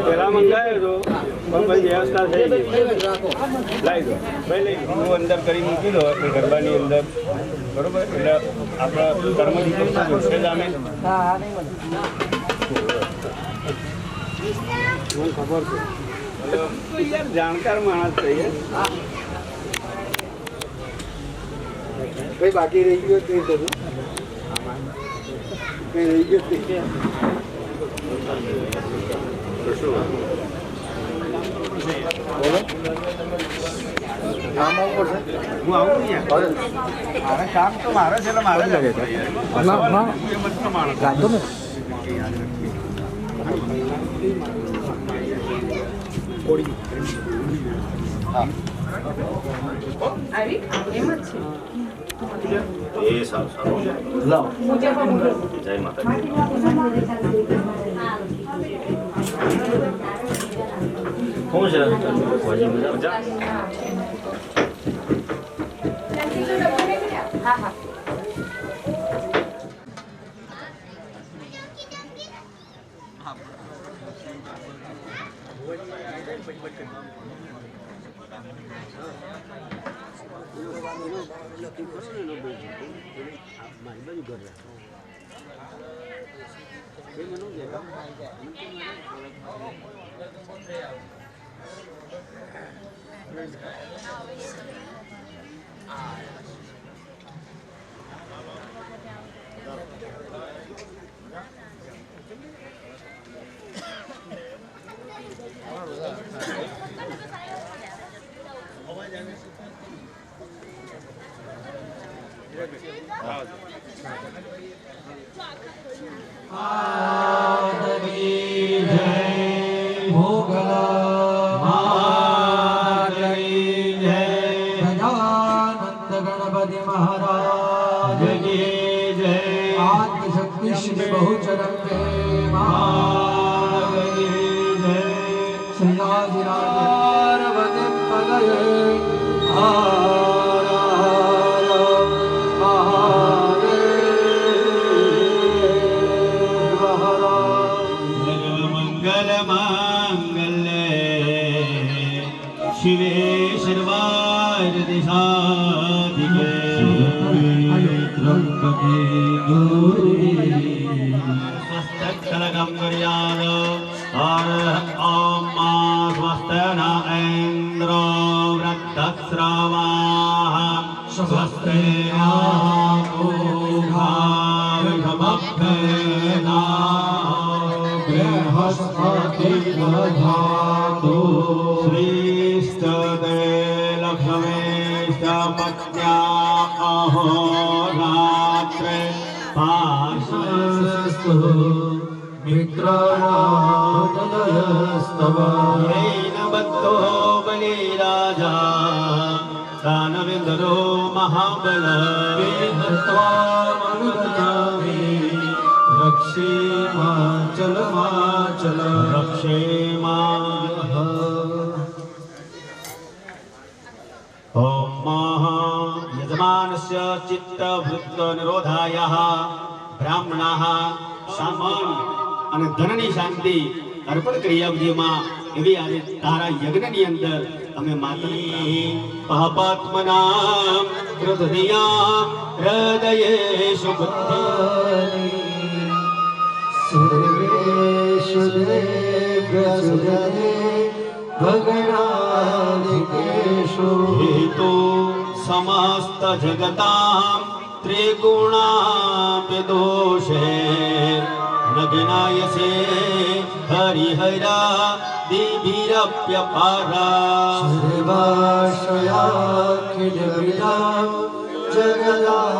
પેલા મંગાવ્યો હતો પણ ભાઈ વ્યવસ્થા થઈ ગઈ. લાવી દો ભાઈ, લઈ હું અંદર કરી મૂકી દો એ ગરબાની અંદર, બરોબર? એટલે આપણા કર્મથી તો જોશે જ આમે. મને ખબર છે યાર, જાણકાર માણસ છે ભાઈ. બાકી રહી ગયો કઈ કરું, કઈ રહી ગયો કામ આવું પડશે. હું આવું નહીં, મારે કામ તો મારે છે એટલે મારે જ ગાતો ને. એ સારું સારું. જય માતા. કોણ છે? મજા. હા હા. शिवे सर्वादिसाधिके स्वस्तकलकं कुर्याद ॐ स्वस्तना इन्द्रो वृद्धस्रवाः स्वस्ते पूषा बृहस्पतिर्दधातु श्रीस्तदे लक्ष्मीस्तपत्न्या अहोरात्रे पाशस्तु मित्राणादयस्तव येन बद्धो बलिराजा दानवेन्द्रो महाबल वेदत्वामनुगतामि रक्षेमाचल माचल रक्षेमा यजमानस्य चित्तवृत्तनिरोधाय ब्राह्मणाः सामान અને ધનની શાંતિ અર્પણ કરી આપજેમાં એવી આજે તારા યજ્ઞની અંદર અમે માતા પાપાત્મનામ હૃદયા હૃદયેષુ બુદ્ધિ સર્વેષુ દેવ્યસુજને ભગણાદિકેષુ હેતુ સમસ્ત જગતામ ત્રિગુણાપि દોષે नगनायसे हरिहरा दिभिरप्यपारा सर्वाश्रयाखिलविदा जगदाशभ्या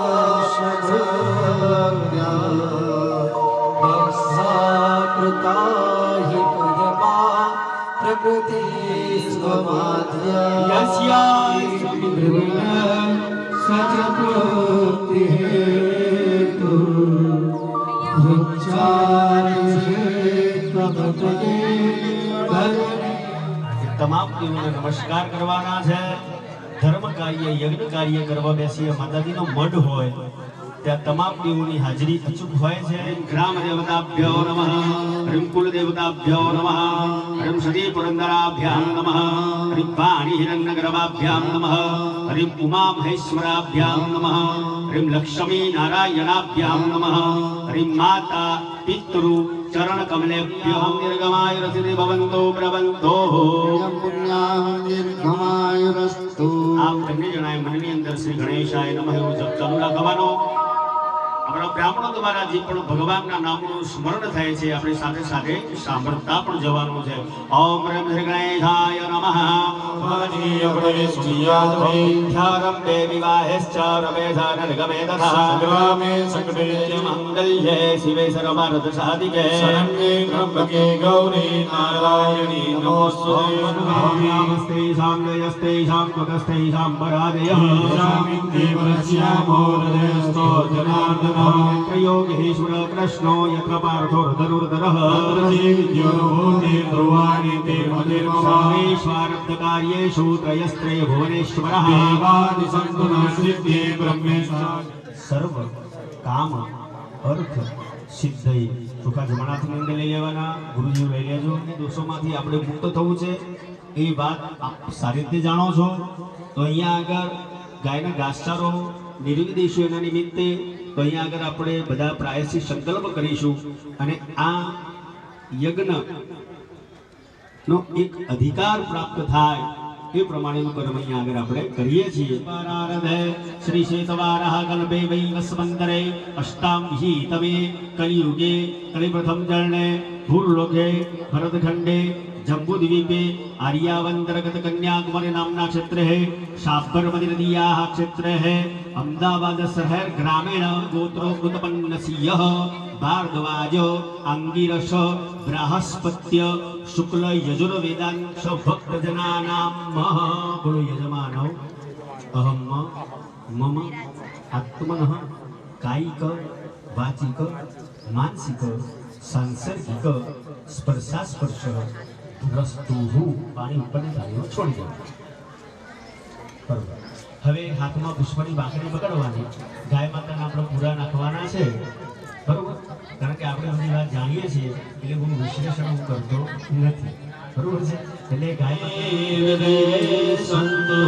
भक्साकृता हि पूजपा प्रकृति स्वमाध्या यस्या सचक्रोक्ति हेतु તમામ દેવોને નમસ્કાર કરવાના છે. ધર્મ કાર્ય યજ્ઞ કાર્ય કરવા બેસીએ માતાજીનો મઢ હોય ત્યાં તમામ દેવોની હાજરી અચૂક હોય છે. ગ્રામ દેવતાભ્યો નમઃ, હરિમ કુલ દેવતાભ્યો નમઃ, હરિમ સતી પુરંદરાભ્યામ નમઃ, હરિમ વાણી હિરણ્યગર્ભાભ્યામ નમઃ, હરિમ ઉમા મહેશ્વરાભ્યામ નમઃ, હરિમ લક્ષ્મી નારાયણાભ્યામ નમઃ, હરિમ માતા પિતૃ ચરણ કમલેભ્યો નિર્ગમાય રસિતે ભવન્તો પ્રબંધો. પુણ્યાનિર્ગમાયુરસ્તુ. આપ બંને જણાએ મનની અંદર શ્રી ગણેશાય નમઃ એવું જપ ચાલુ રાખવાનો. આપણા બ્રાહ્મણો દ્વારા જે પણ ભગવાનના નામનું સ્મરણ થાય છે આપણે સાથે સાથે સાંભળતા પણ જવાનું છે. ઓમ રમ શ્રી ગણેશાય નમઃ. ધ્યારંભે વિવાહેશ્ચ રમેશા નર્ગમે તથા સંગ્રામે સંકટે મંગલ્યે શિવે સર્વાર્થ સાધિકે શરણ્યે ત્રંબકે ગૌરી નારાયણી નમોસ્તુતે. નમસ્તેષાં નયસ્તેષાં ત્વગસ્તેષાં પરાજયઃ. શ્યામોદયસ્તો જનાર્દનઃ. યોગેશ્વર કૃષ્ણો યત્ર પાર્થો ધનુર્ધરઃ. સર્વેશ્વરાર્થકાર્યેષુ ત્રયસ્ત્રય ભુવનેશ્વરઃ. સર્વ કામ અર્થ સિદ્ધય. ચોખા જમણાથી મંદિર લઈ લેવાના, ગુરુજી લઈ લેજો. અને દોષોમાંથી આપણે મુક્ત થવું છે એ વાત આપ સારી રીતે જાણો છો. તો અહીંયા આગળ ગાયના ઘાસચારો નિર્વી દઈશું એના નિમિત્તે. તો અહીંયા આગળ આપણે બધા પ્રાયશ્ચિત સંકલ્પ કરીશું અને આ યજ્ઞનો એક અધિકાર પ્રાપ્ત થાય એ પ્રમાણેનું કર્મ અહીંયા આગળ આપણે કરીએ છીએ. શ્રી શેષવારઃ કલ્પે વૈ વસ્વંતરે અષ્ટામ હિ તમે કલિયુગે કલિપ્રથમ ચરણે ભૂર્લોકે ભરતખંડે जम्बूद्वीपे आर्यावंतर्गत कन्याकुमारी नामना क्षेत्र है. साबरमती नदीयाः क्षेत्र है. अहमदाबाद शहर ग्रामीण गोत्रो उत्पन्न सिंह भारद्वाज अंगिरस बृहस्पत्य शुक्ल यजुर्वेदांश भक्तजनानां बोलो यजमानौ अहम मम आत्मनः कायिक वाचिक मानसिक सांसर्गिक स्पर्शास्पर्श રસ્તુહુ પાણી ઉપરની ધારીઓ છોડી દેવું. બરોબર. હવે હાથમાં પુષ્પની બાંકડી પકડવાની, ગાય માતાને આપણે પૂરા નાખવાના છે. બરોબર. કારણ કે આપણે બધી વાત જાણીએ છીએ એટલે હું વિશ્લેષણ હું કરતો નથી. બરોબર છે. એટલે ગાય સંતો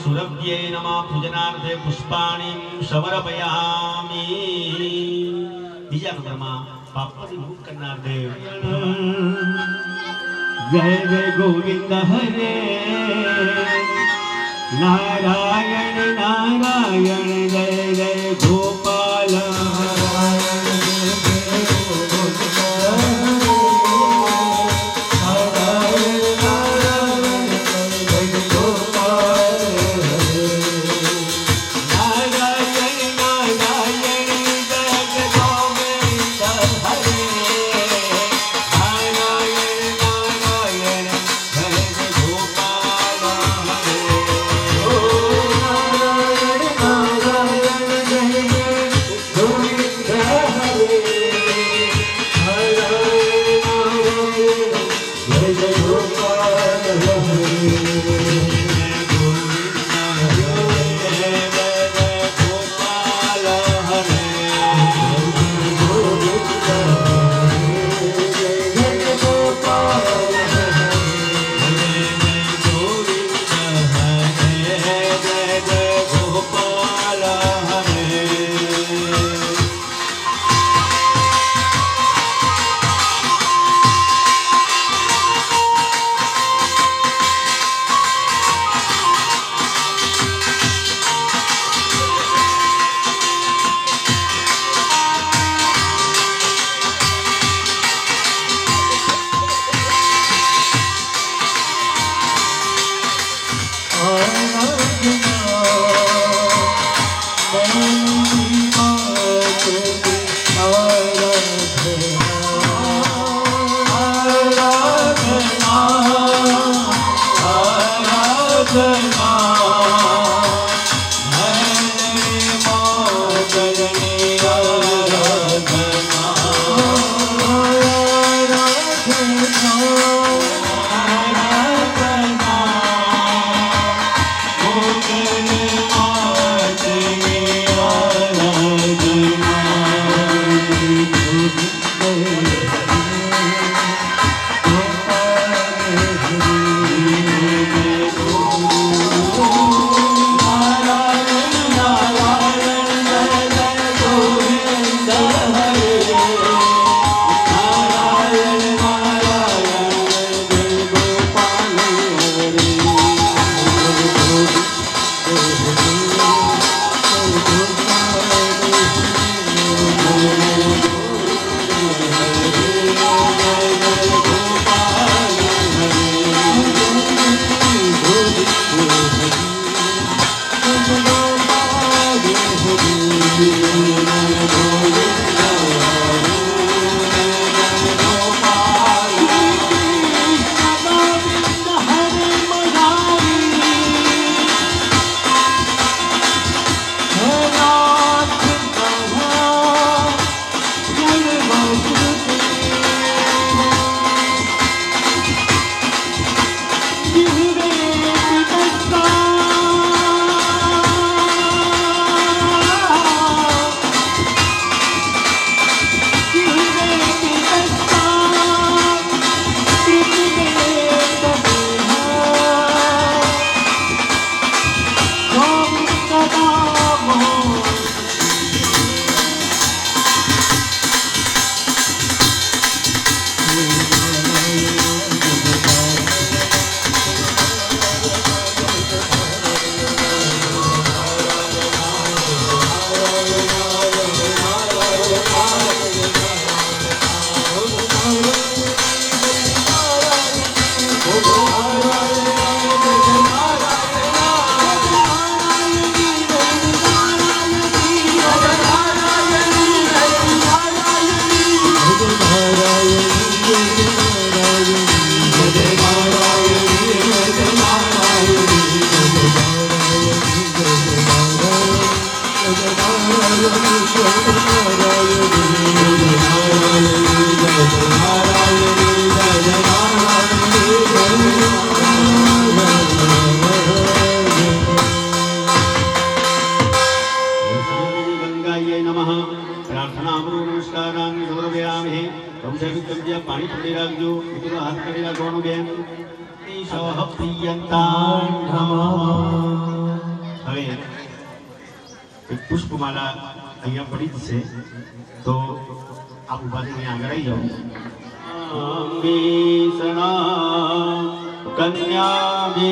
સુરભ્યે નમઃ. પૂજનાર્થે પુષ્પાણિ સમર્પયામિ. બીજા નંબરમાં પાપથી મુક્ત કરનાર દેવ. જય જય ગોવિંદ હરે નારાયણ નારાયણ જય જય ગોપાલ. કરી જ્યાં પાણી પકડી રાખજો મિત્રો હાથ કરી રાખવાનું બેન ઈશઃ પ્રિયંતાય નમઃ હવે એક પુષ્પમાલા અહીંયા પડી જ છે તો આપ ઉભા થઈને આગળ આવી જાઓ કન્યા બે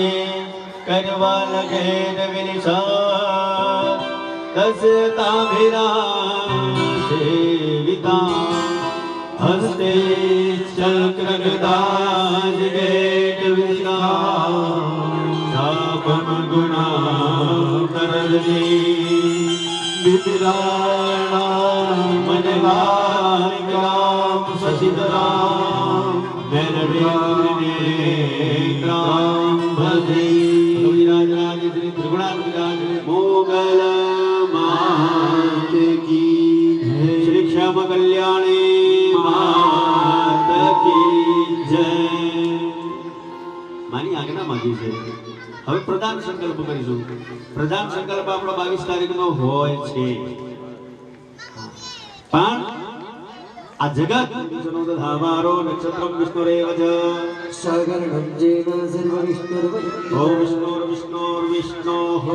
કરવા લગે વિનિશા દસતા ભેરા સેવિતા હસ્તે ચક્ર ગદા જગેટ વિશા સાપમ ગુણા કરજી વિપિરાણા મનવાગ્રામ શશિધરામ મેલડીને ગ્રામ ભજી વિરાજ શ્રી ત્રિગુણાત્મિક મોગલ માત કી શ્રી શ્યામ કલ્યાણી માત કી જય મારી આજ્ઞા માંગી છે હવે પ્રધાન સંકલ્પ કરીશું પ્રધાન સંકલ્પ આપણો 22 તારીખનો હોય છે પણ આ જગત વિષ્ણુ ધાવારો નક્ષત્રમ વિષ્ણુરેવ જ સાગરણં જેન સર્વ વિષ્ણુર્વદ ઓમ વિષ્ણોર્વિષ્ણોઃ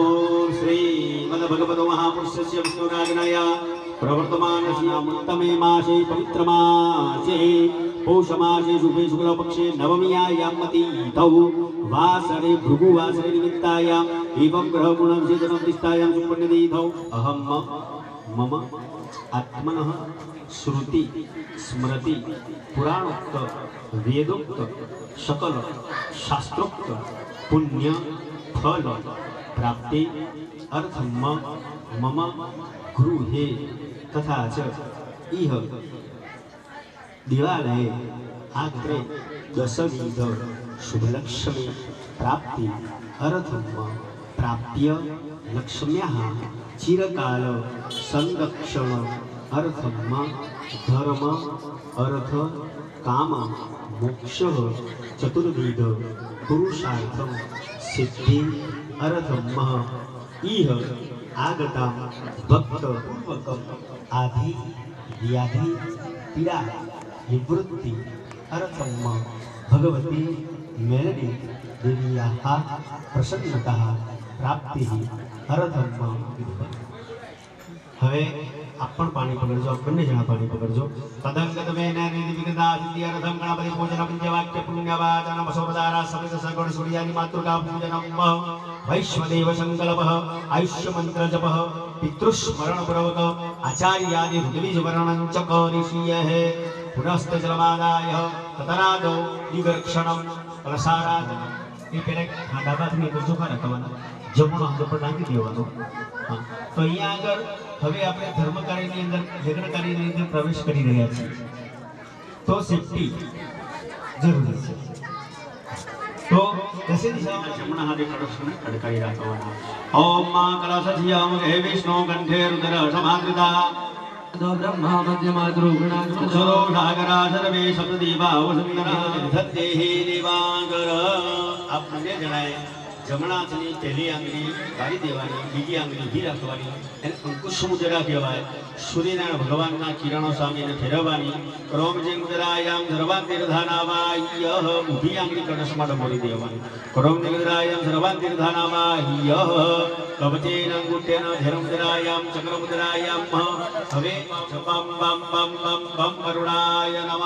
શ્રીમદ ભગવતો મહાપુરુષસ્ય વિષ્ણુરાજ્ઞયા પ્રવર્તમાનસ્ય મુત્તમે માસે પવિત્ર માસે પૌષ માસે શુભે શુક્લ પક્ષે નવમીયાયામ મતિથૌ વાસરે ભૃગુ વાસરે નિમિત્તાયામ એવં ગ્રહ ગુણં સેદनं દિસ્તાયામ સુપન્નદીથૌ અહમ મમ આત્મનઃ શ્રુતિ સ્મૃતિ પુરાણોક્ત વેદોક્ત सकल शास्त्रोक्त पुण्य फल प्राप्ति अर्थम मम गृहे तथा च इह दिवालये आग्रे दशविध शुभलक्ष्मी प्राप्ति अर्थम प्राप्य लक्ष्म्याः चिरकाल संरक्षण अर्थम धर्म अर्थ काम मोक्ष चतुर्विध पुरुषार्थम सिद्धि अर्थम इह आगता भक्त पूर्वकम आदि व्याधि पीड़ा निवृत्ति अर्थम भगवती मेलडी देव्याः प्रसन्नता प्राप्ति अर्थम હવે આપ પણ પાણી પકડજો બંને જણા પાણી પકડજો તદંગત વેને નિધિ વિગતા સિદ્ધિ અર્થમ ગણપતિ પૂજન પંચવાક્ય પુણ્યવાચન વસોપદારા સમિત સગુણ સૂર્યાની માતૃકા પૂજનમ વૈશ્વદેવ સંકલ્પઃ આયુષ્ય મંત્ર જપઃ પિતૃસ્મરણ પૂર્વક આચાર્યાદિ ઋદ્વિજ વર્ણન ચ કરીષ્યઃ પુનસ્ત જલમાદાય તતનાદો દિગર્ક્ષણમ રસારાધન એ પેલે ખાંડાબાથી કરજો ખરા કવન જમણો હાથ પર નાખી દેવાનો તો અહીંયા આગળ હવે આપણે ધર્મકાર્યની અંદર યજ્ઞકાર્યની અંદર પ્રવેશ કરી રહ્યા છીએ તો સેફટી જરૂરી છે તો દસે દિશામાં જમણા હાથે કળશને ખડકાઈ રાખવાના ઓમ મા કળશજ્યમ હે વિષ્ણુ કંઠે રુદ્ર સમાદ્રિતા ब्रह्मा मध्यमातृ સરો સાગરા સર્વે સપ્તદીવા વસુંધરા ધત્તેહી દિવાંગર આપ મને જણાય જમણા હાથની પહેલી આંગળી કાઢી દેવાની બીજી આંગળી ઊભી રાખવાની એને અંકુશ મુદ્રા કહેવાય સૂર્યનારાયણ ભગવાનના કિરણો સામે એને ફેરવવાની ક્રોમજિ મુદ્રાયામ સર્વાંતિર્ધાનાવાય ઊભી આંગળી કળશમાં ડબોળી દેવાની ક્રોમજિ મુદ્રાયામ સર્વાંતિર્ધાનાવાય કવચેન અંગુઠ્યેન ધૈર્યમુદ્રાયામ ચક્રમુદ્રાયામ હવે જપમ બમ બમ બમ બમ વરુણાય નમઃ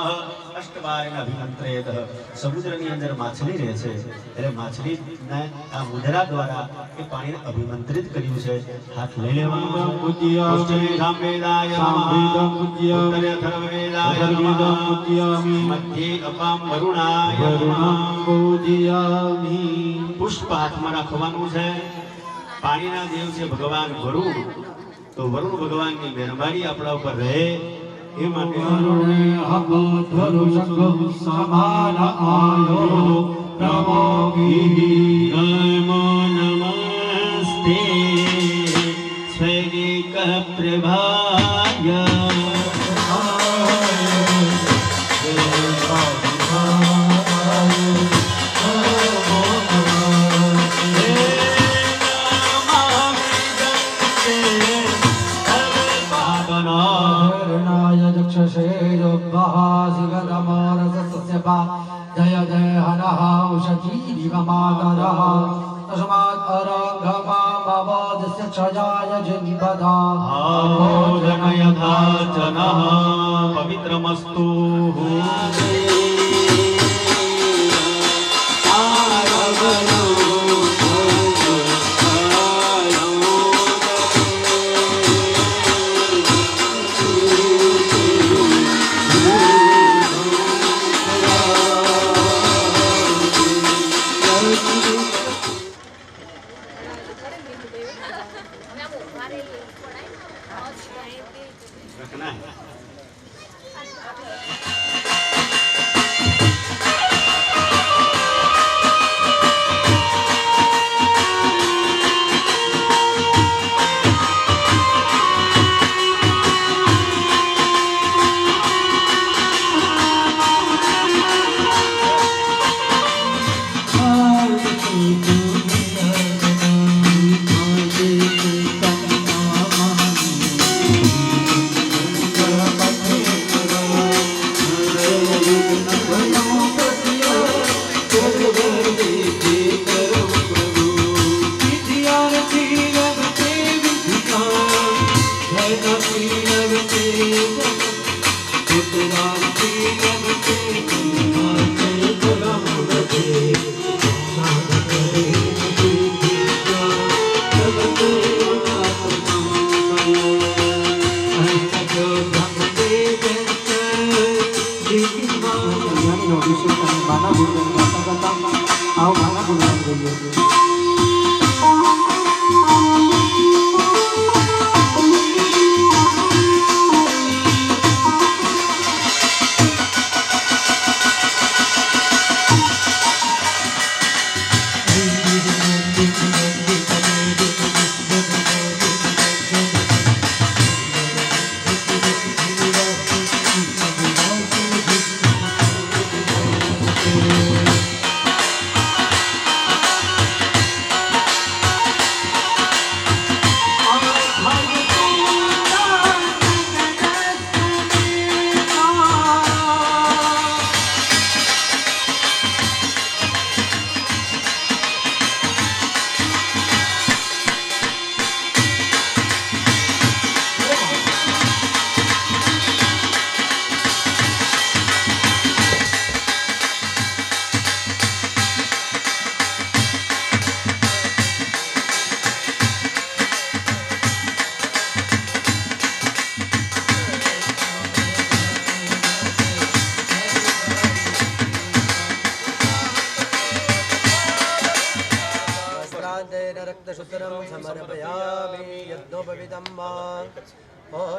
અષ્ટબારેન અભિમંત્રેત સમુદ્રની અંદર માછલી રહે છે એટલે માછલીને આ મુદ્રા દ્વારા એ પાણીને અભિમંત્રિત કર્યું છે હાથ લઈ લેવાનો ઉષ્ટવે સામવેદાય નમઃ ઉત્તરે અથર્વવેદાય નમઃ મધ્યે અપામ વરુણાય નમઃ પુષ્પ હાથમાં રાખવાનું છે પાણીના દેવ છે ભગવાન વરુણ તો વરુણ ભગવાનની મહેરબાની આપણા ઉપર રહે એ માટે સમાન આયો નમો નમસ્તે સ્વૈનિક પ્રભાય चक्षसे योग्यः शिवतमः सर्वा जय जय हनः औषधीरिव मातरः तस्मात् अरङ्गमामवदस्य क्षयाय जिन्वदा भोजनयथार्चनः पवित्रमस्तु रखना है।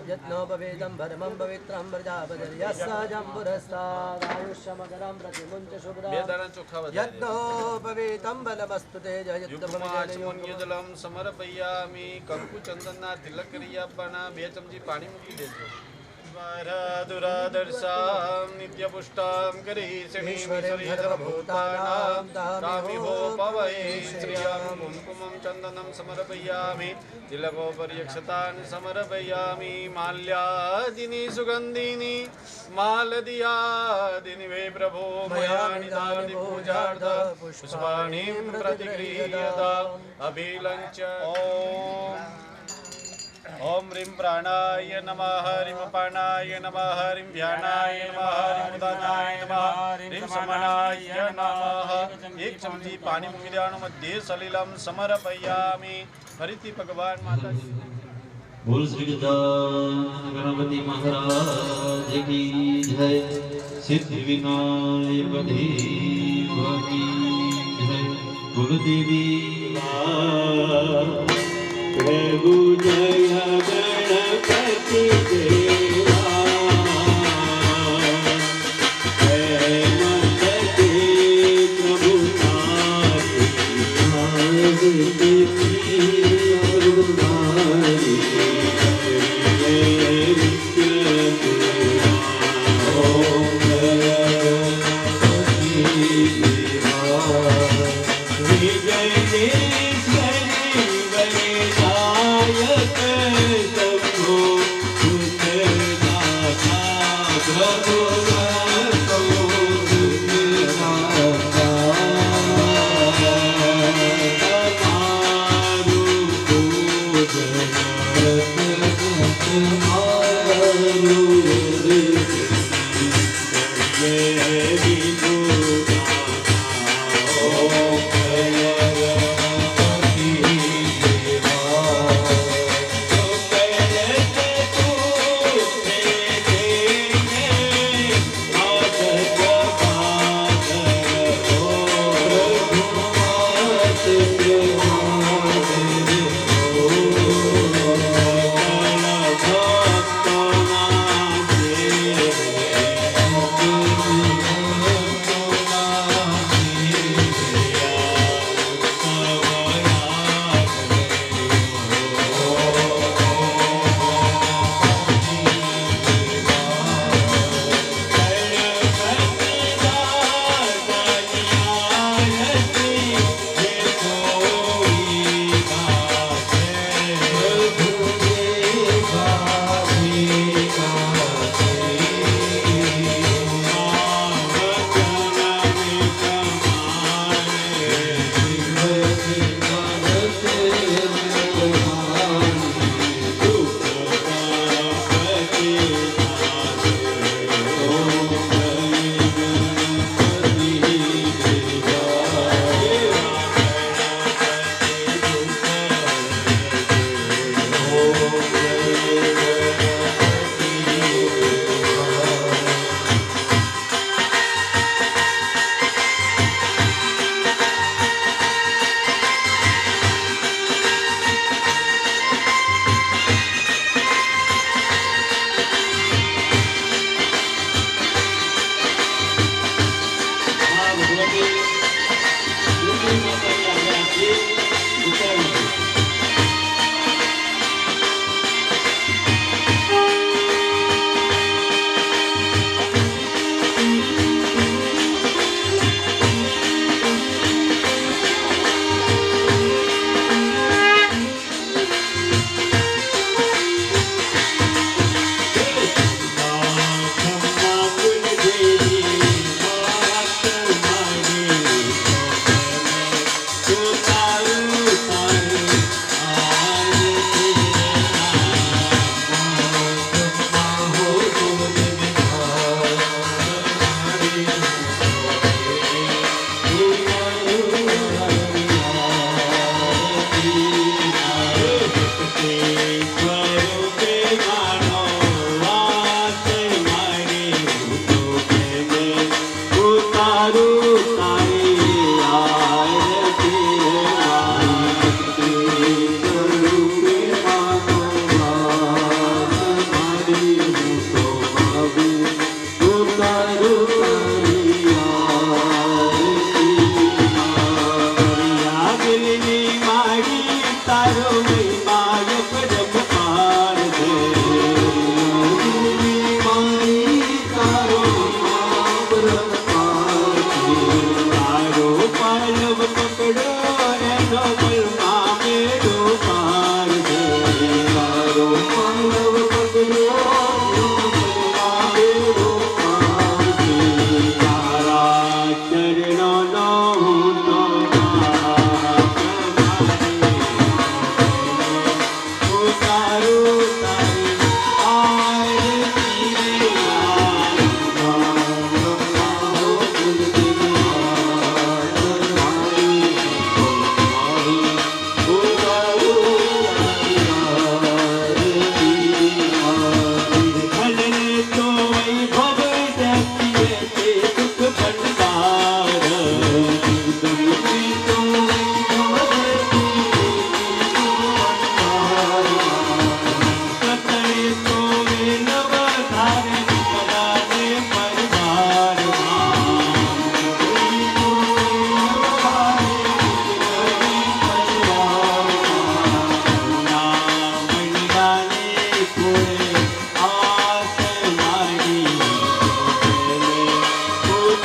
यज्ञोपवीतं परमं पवित्रं प्रजापतिर्यस्सजम्बुरस्तादायुष्यमकरं प्रतिमुञ्च शुभ्रं यज्ञोपवीतं बलमस्तु तेज यज्ञोपवीतं समर्पयामि कंकुचंदनना तिलक करियापना 2 चमची पानी मूकी देजो दुरादर्शां नित्यपुष्टां करीषणीं सर्वभूतानां तामिहो पवये श्रियं कुङ्कुमं चन्दनं समर्पयामि तिलकोपर्यक्षतान् समर्पयामि माल्यादिनी सुगन्धिनी मालदियादिनी वे प्रभो मया निधानि पूजार्थ पुष्पाणि प्रतिगृह्यता अभिलञ्च ओम ह्रीं प्राणाय नमः ह्रीं अपानाय नमः ह्रीं ध्यानाय नमः ह्रीं उदानाय नमः ह्रीं समनाय नमः 1 चमची पानी मध्ये सलिलं समर्पयामि हरिति भगवान माता जी बोल श्री गणपति महाराज की जय सिद्धि विनायक देव की जय कुलदेवी प्रभु जय गणपति देवा जय माता दी प्रभु जय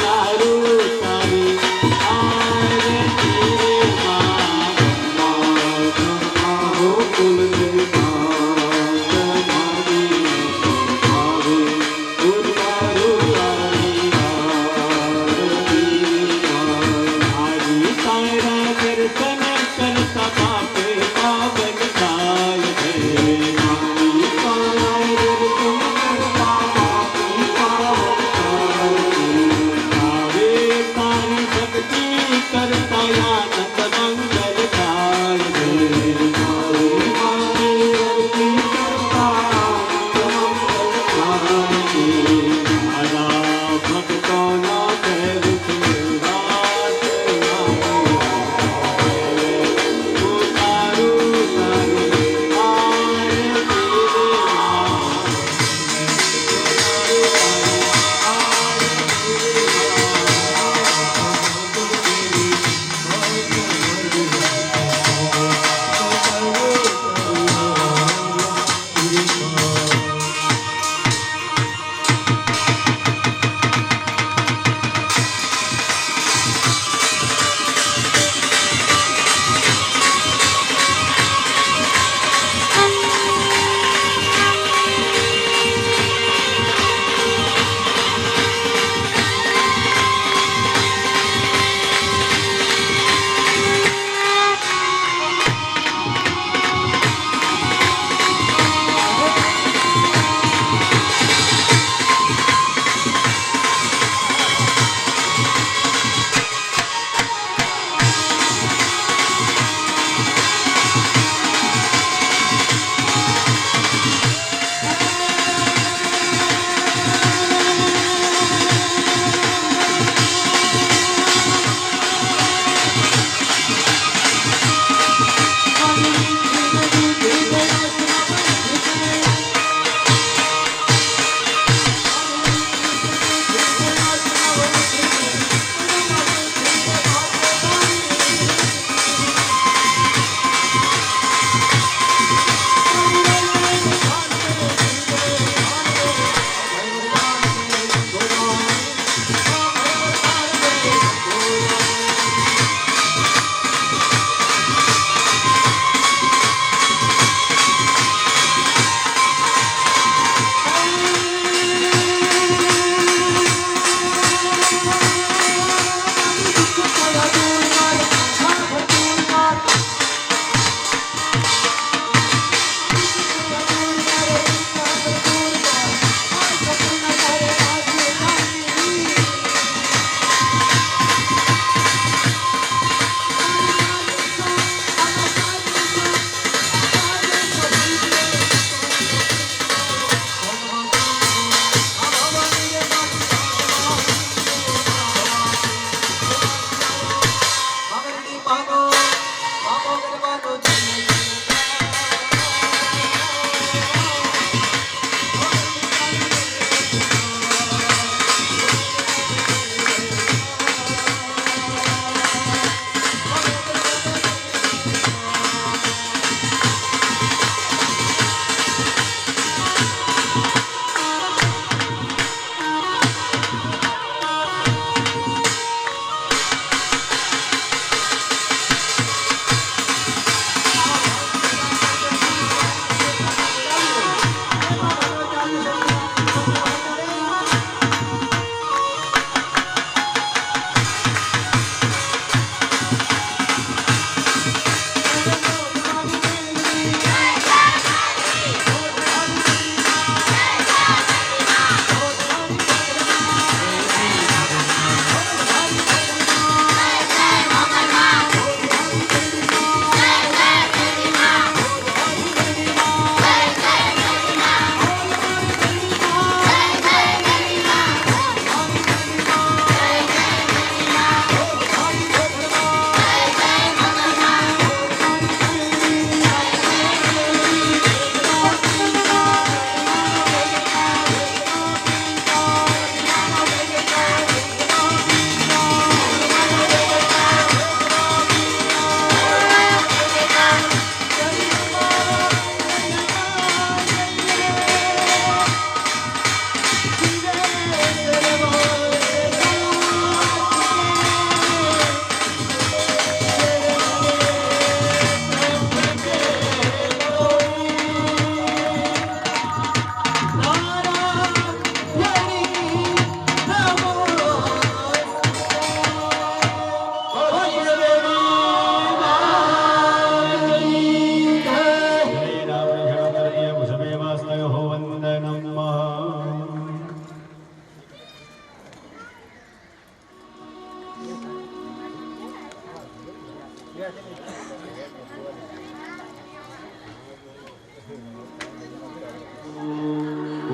तारू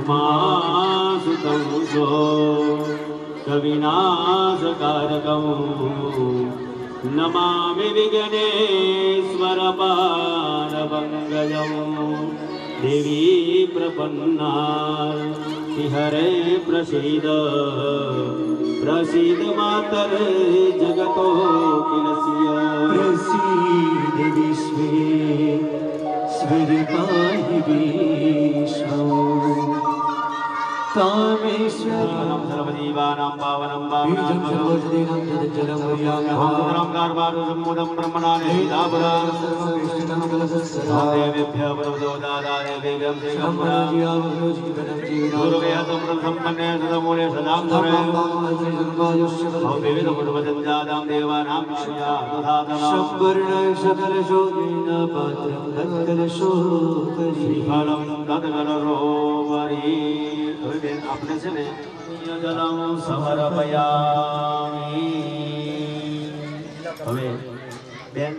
उमासुतं सो कविनाशकारकं नमामि विघ्नेश्वरपादपङ्कजं देवी प्रपन्ना हरे प्रसीद प्रसीद मातर जगतो किलस्य प्रसीद विश्वे स्वर्पाहि विश्वं कामेश्वरं सर्वजीवानां पावनं पावनं सर्वजनं जलं वयामहं कार्वारुसम्मुदं ब्रह्मणाने दाबरं देवेभ्यः प्रवदोदादाने वेगं पूर्वयतं सम्पन्ने सदमूले सदांधरे विविधपुरुषजन्जातां देवानां विष्णुया तथातनं संवर्ण सकलशोकेन पात्रं तत्कलशोकरीफलं तत्कलरोवरी बेन आपने से ने जलम समर्पयामि હવે બેન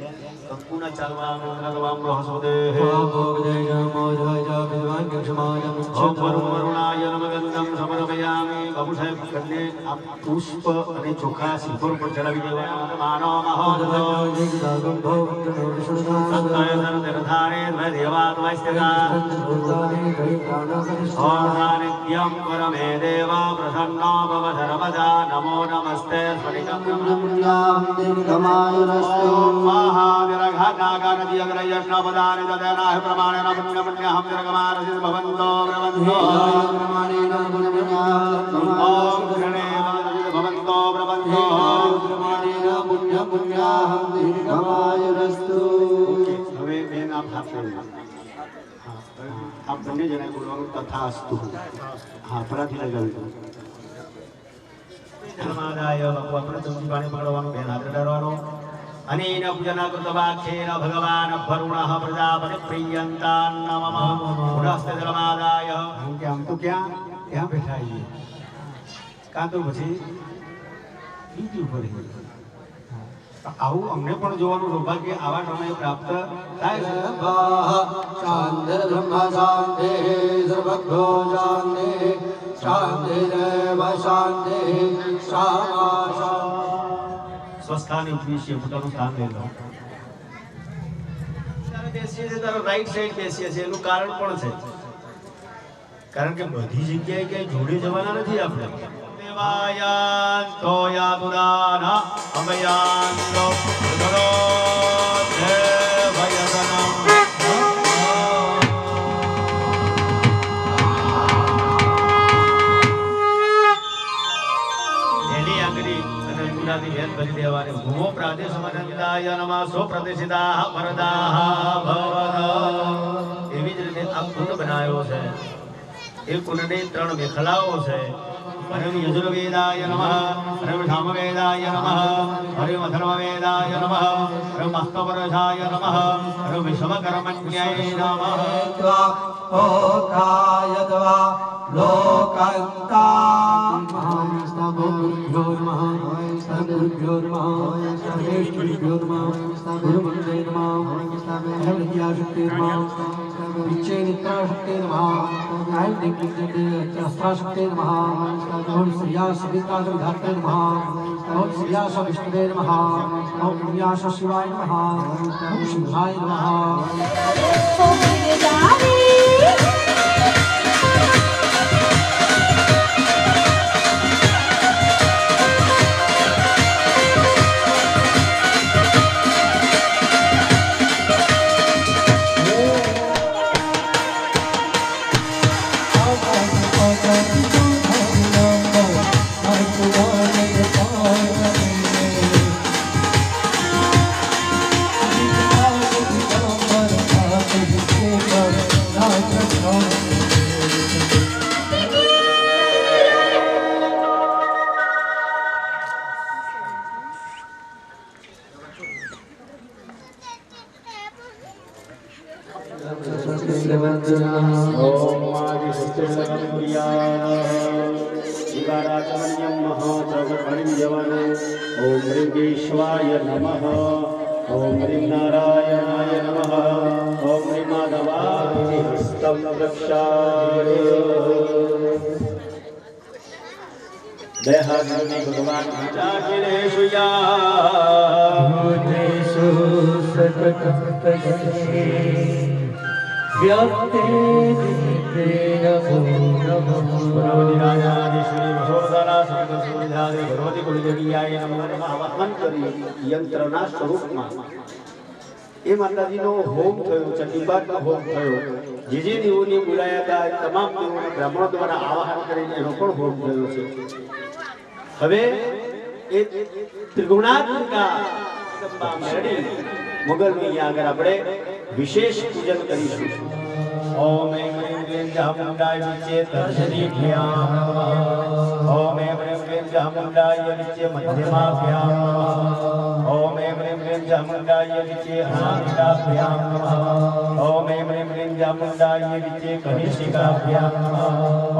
સંપૂર્ણ ચાલવા મંગલવામ રહસુદે ઓમ વરુણાય નમઃ સમર્પયામિ બાબુ સાહેબ કન્ને આપ પુષ્પ અને ચોખા સિંદૂર પર ચડાવી દેવાના માનો મહોદય સંતય ધરધારે દેવાત વાસ્તકા ઓર્ધાનિત્યમ પરમે દેવ પ્રસન્નો ભવ સર્વદા નમો નમસ્તે સ્વરિકમ નમઃ દેવમાયરસ્તો महावीरघानागानदीयग्रयष्णपदानि ददनाः प्रमाणेन पुण्यपुण्यहं निर्गमारसित भवन्तो प्रबन्धो प्रमाणेन पुण्यपुण्यहं भवन्तो प्रबन्धो प्रमाणेन पुण्यपुण्यहं निर्गमायरस्तु હવે બેન આપ હાથ આપ બંને જણા બોલવાનું તથાસ્તુ હા ફરાથી લગાવી દો ધર્માદાય બાપુ આપણે ચમચી પાણી પકડવાનું બેન હાથ ડરવાનો अनेन पूजनाकृतवाक्येन भगवान् वरुणः प्रजापति प्रियन्तान् नमः पुनस्ते धर्मादाय हम तो क्या यहाँ बैठा है કાં તો પછી બીજી ઉપર આવું અમને પણ જોવાનું સૌભાગ્ય આવા સમયે પ્રાપ્ત થાય છે શાંતિ બ્રહ્મ શાંતિ સર્વભ્યો શાંતિ શાંતિરેવ શાંતિ શામા શાંતિ સ્વસ્થાની ઉપદેશ્ય પોતાનું સ્થાન લઈ લો ત્યારે બેસીએ છીએ ત્યારે રાઈટ સાઈડ બેસીએ છીએ એનું કારણ પણ છે કારણ કે બધી જગ્યાએ ક્યાંય જોડે જવાના નથી આપણે દેવાયાન્તો યાતુદાના અમયાન્તો ઉદરો દેવયતનમ એની આગળ भेद बलि देवाने भूमो प्रादेशमनंदाय नमः सो प्रतिष्ठिताः वरदाः भवद એવી જ રીતે આ કુંડ બનાવ્યો છે એ કુંડની 3 મેખલાઓ છે હરિ યજુર્વેદાય નમઃ હરિ સામવેદાય નમઃ હરિ અથર્વવેદાય નમઃ હરિ મસ્તપરજાય નમઃ હરિ વિશ્વકર્મણ્યાય નમઃ ઓકાયત્વા लोकंता महास्तभुभ्यो नमः गुरुभ्यो नमः सर्वेश्वरिभ्यो नमः गुरुवन्दे नमः विद्याशक्ति नमः विच्चे नित्राशक्ति नमः अस्त्राशक्ति नमः ओम श्रीयास विद्याशक्ति नमः ओम श्रीयास विष्णुवे नमः ओम श्रीयास शिवाय नमः ओम शिवाय नमः ओम ह्रीं नारायणाय नमः ओम ह्रीं माधवाय हस्तं रक्षाय देहाग्नि भगवान चाकिरेषु या भूतेषु सकटकटकटे व्याप्ते दीप्ते नमो नमः भगवती राजाधीश्वरी महोदरा सर्वसुविधादे भगवती कुलदेवीयाय नमो नमः आवाहन કરી યંત્રના સ્વરૂપમાં એ માતાજીનો હોમ થયો ચંડીપાઠનો હોમ થયો જે દેવોને બોલાયા હતા તમામ દેવોને બ્રાહ્મણો દ્વારા આવાહન કરીને એનો પણ હોમ થયો છે હવે એ ત્રિગુણાત્મિકા જગદંબા મેળવી મુગલની અહીંયા આગળ આપણે વિશેષ પૂજન કરીશું ओम ऐं ह्रीं क्लीं चामुण्डाय विच्चे तर्जनीभ्यां ओम ऐं ह्रीं क्लीं चामुण्डाय विच्चे मध्यमाभ्यां ओम ऐं ह्रीं क्लीं चामुण्डाय विच्चे अनामिकाभ्यां ओम ऐं ह्रीं क्लीं चामुण्डाय विच्चे कनिष्ठिकाभ्यां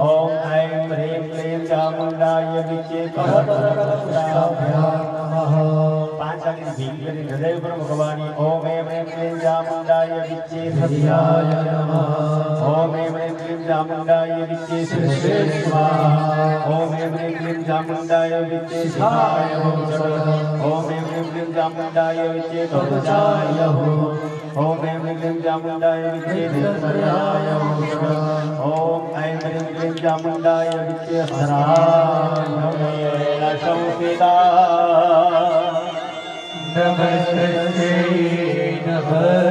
ओम ऐं ह्रीं क्लीं चामुण्डाय विच्चे कमलभ्यां पांच आगे भीम करी हृदय पर भगवानी ओम ऐं ह्रीं क्लीं चामुण्डाय विच्चे हृदयाय नमः ओम ऐं ह्रीं क्लीं चामुण्डाय विच्चे शिरसे स्वाहा ओम ऐं ह्रीं क्लीं चामुण्डाय विच्चे शिवाय ओम ऐं ह्रीं क्लीं चामुण्डाय विच्चे कवचाय ओम ऐं ह्रीं क्लीं चामुण्डाय विच्चे निर्भयाय ओम ऐं ह्रीं क्लीं चामुण्डाय विच्चे हराय शंसिता नमस्ते नमस्ते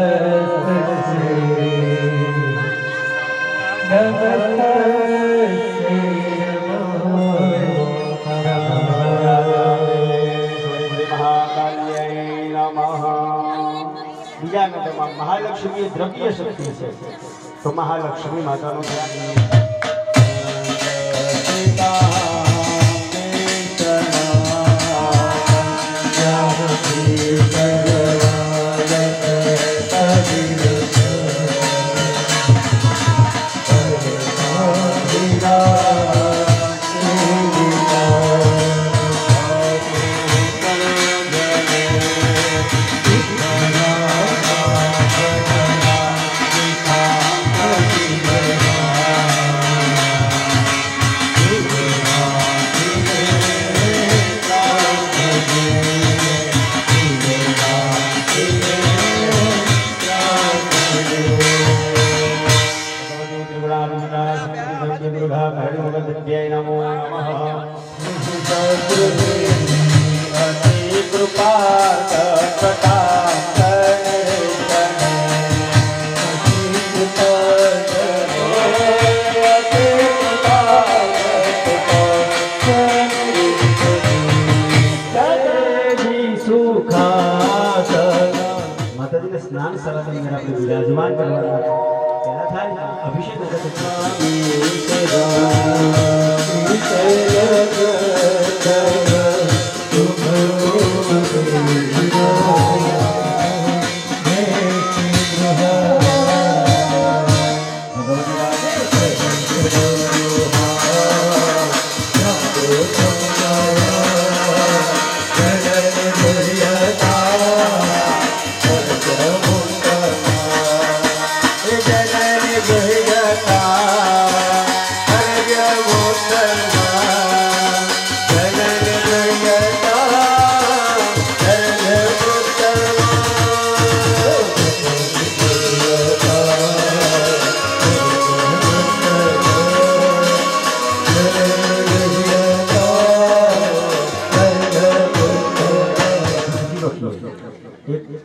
બીજા નંબરમાં મહાલક્ષ્મી દ્રવ્ય શક્તિ છે તો મહાલક્ષ્મી માતાનો સ્નાન સરાની અંદર આપણે વિરાજમાન કરવાના પહેલા થાય અભિષેક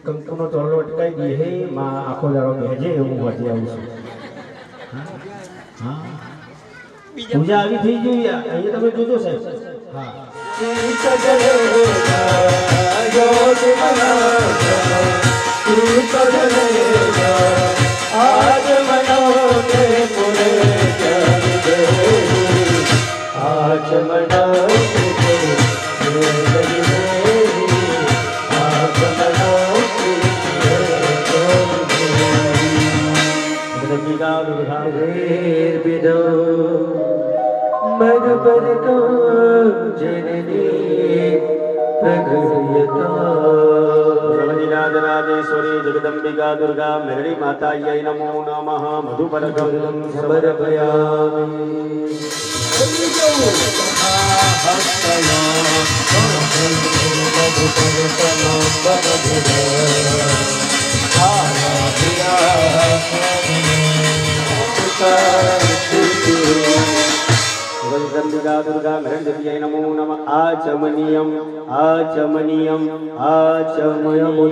કંકુનો ચોરલો અટકાઈ ગઈ હે માં આખો દાડો બેજે એવું વાંચી આવું છું હા પૂજા આવી થઈ ગઈ અહીંયા તમે જોજો સાહેબ હા आज मनोगे पूरे आज मनोगे भगवती राजना जगदम्बिका दुर्गा मेरड़ी मातायै नमो नमः मधुपरकं समर्पयामि जगदम्बिका दुर्गा मेरड़ी नमो नमः आचमनीयम् आचमनीयम् आचमनीयम्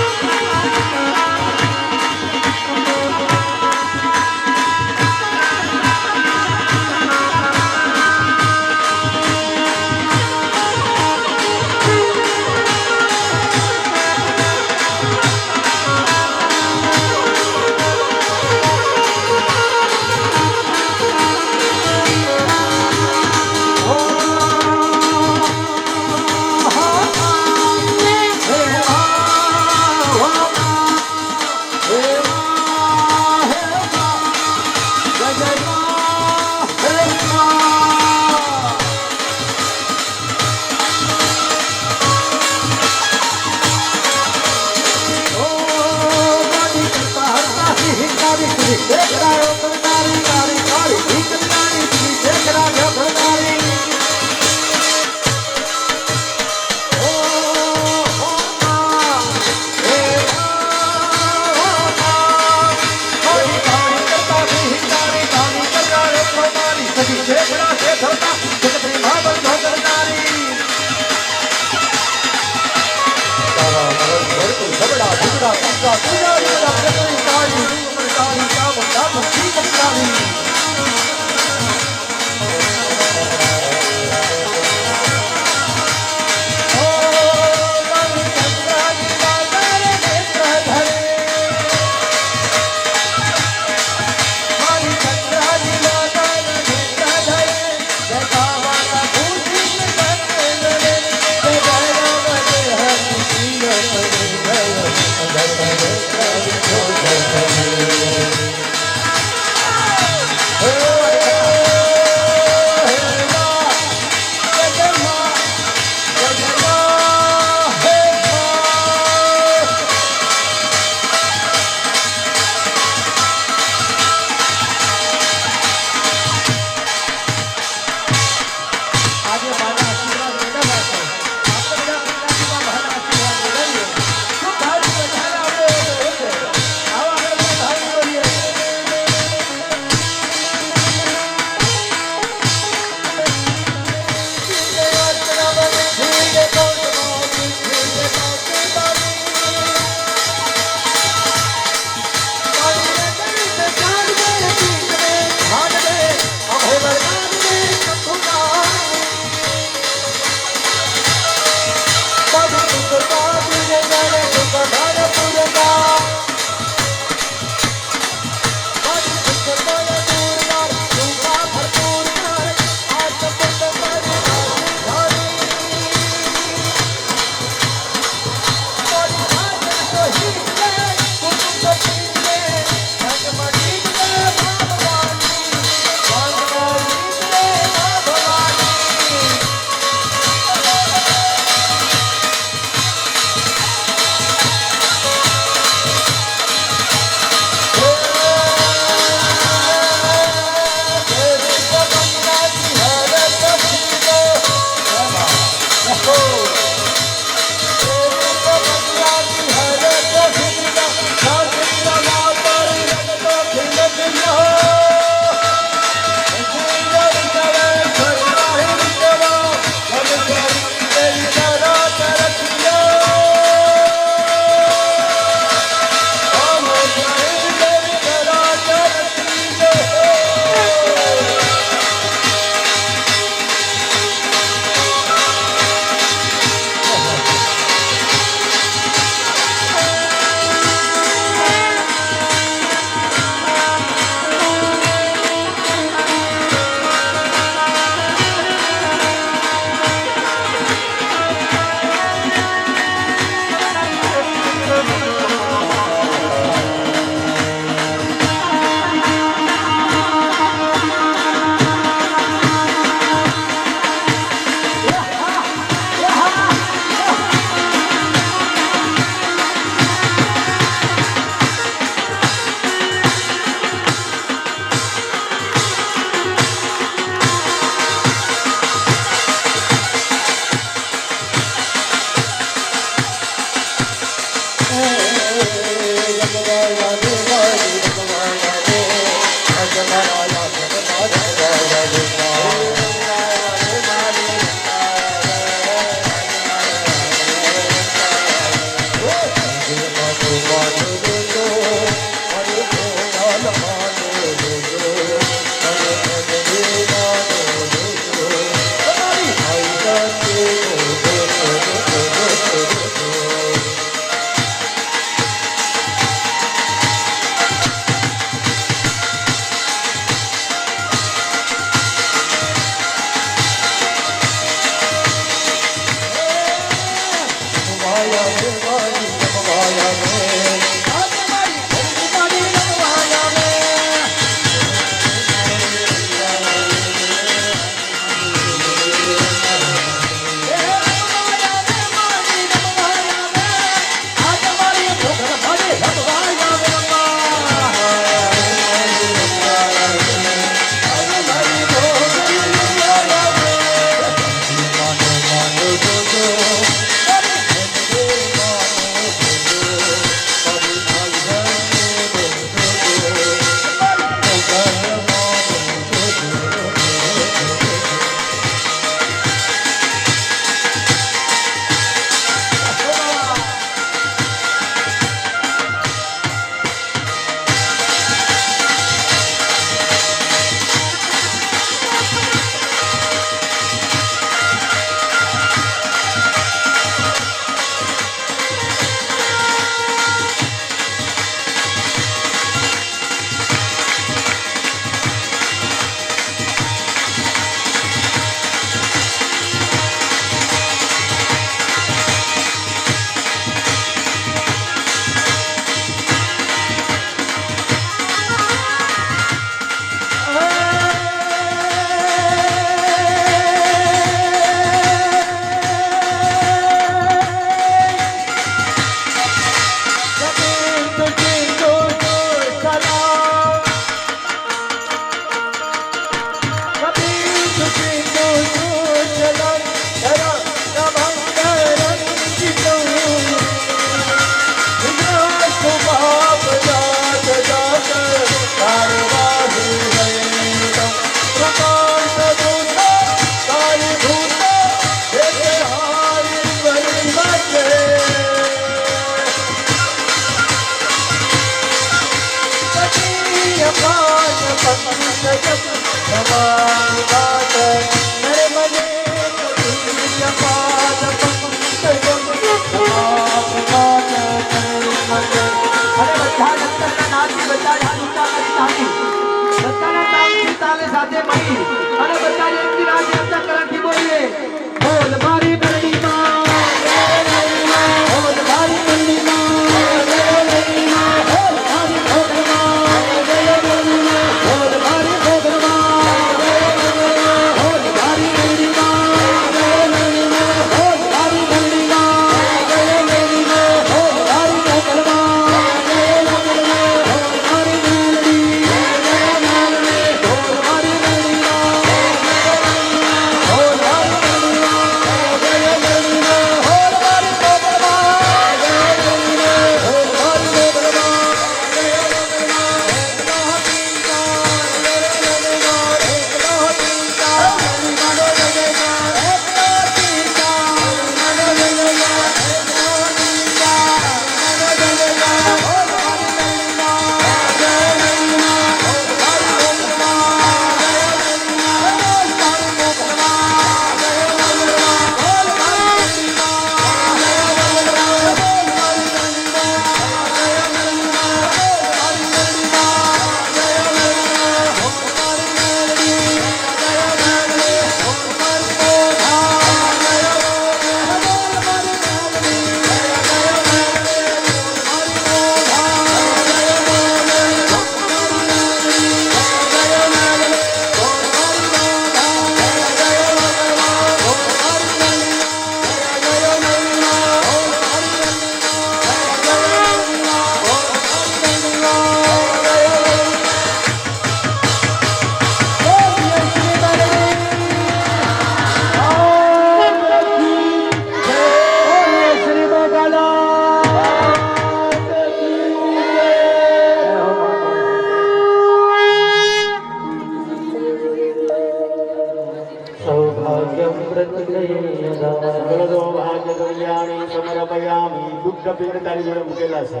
સમર્પયામિ દુગ્ધ પિંડ તારી જોડે મૂકેલા છે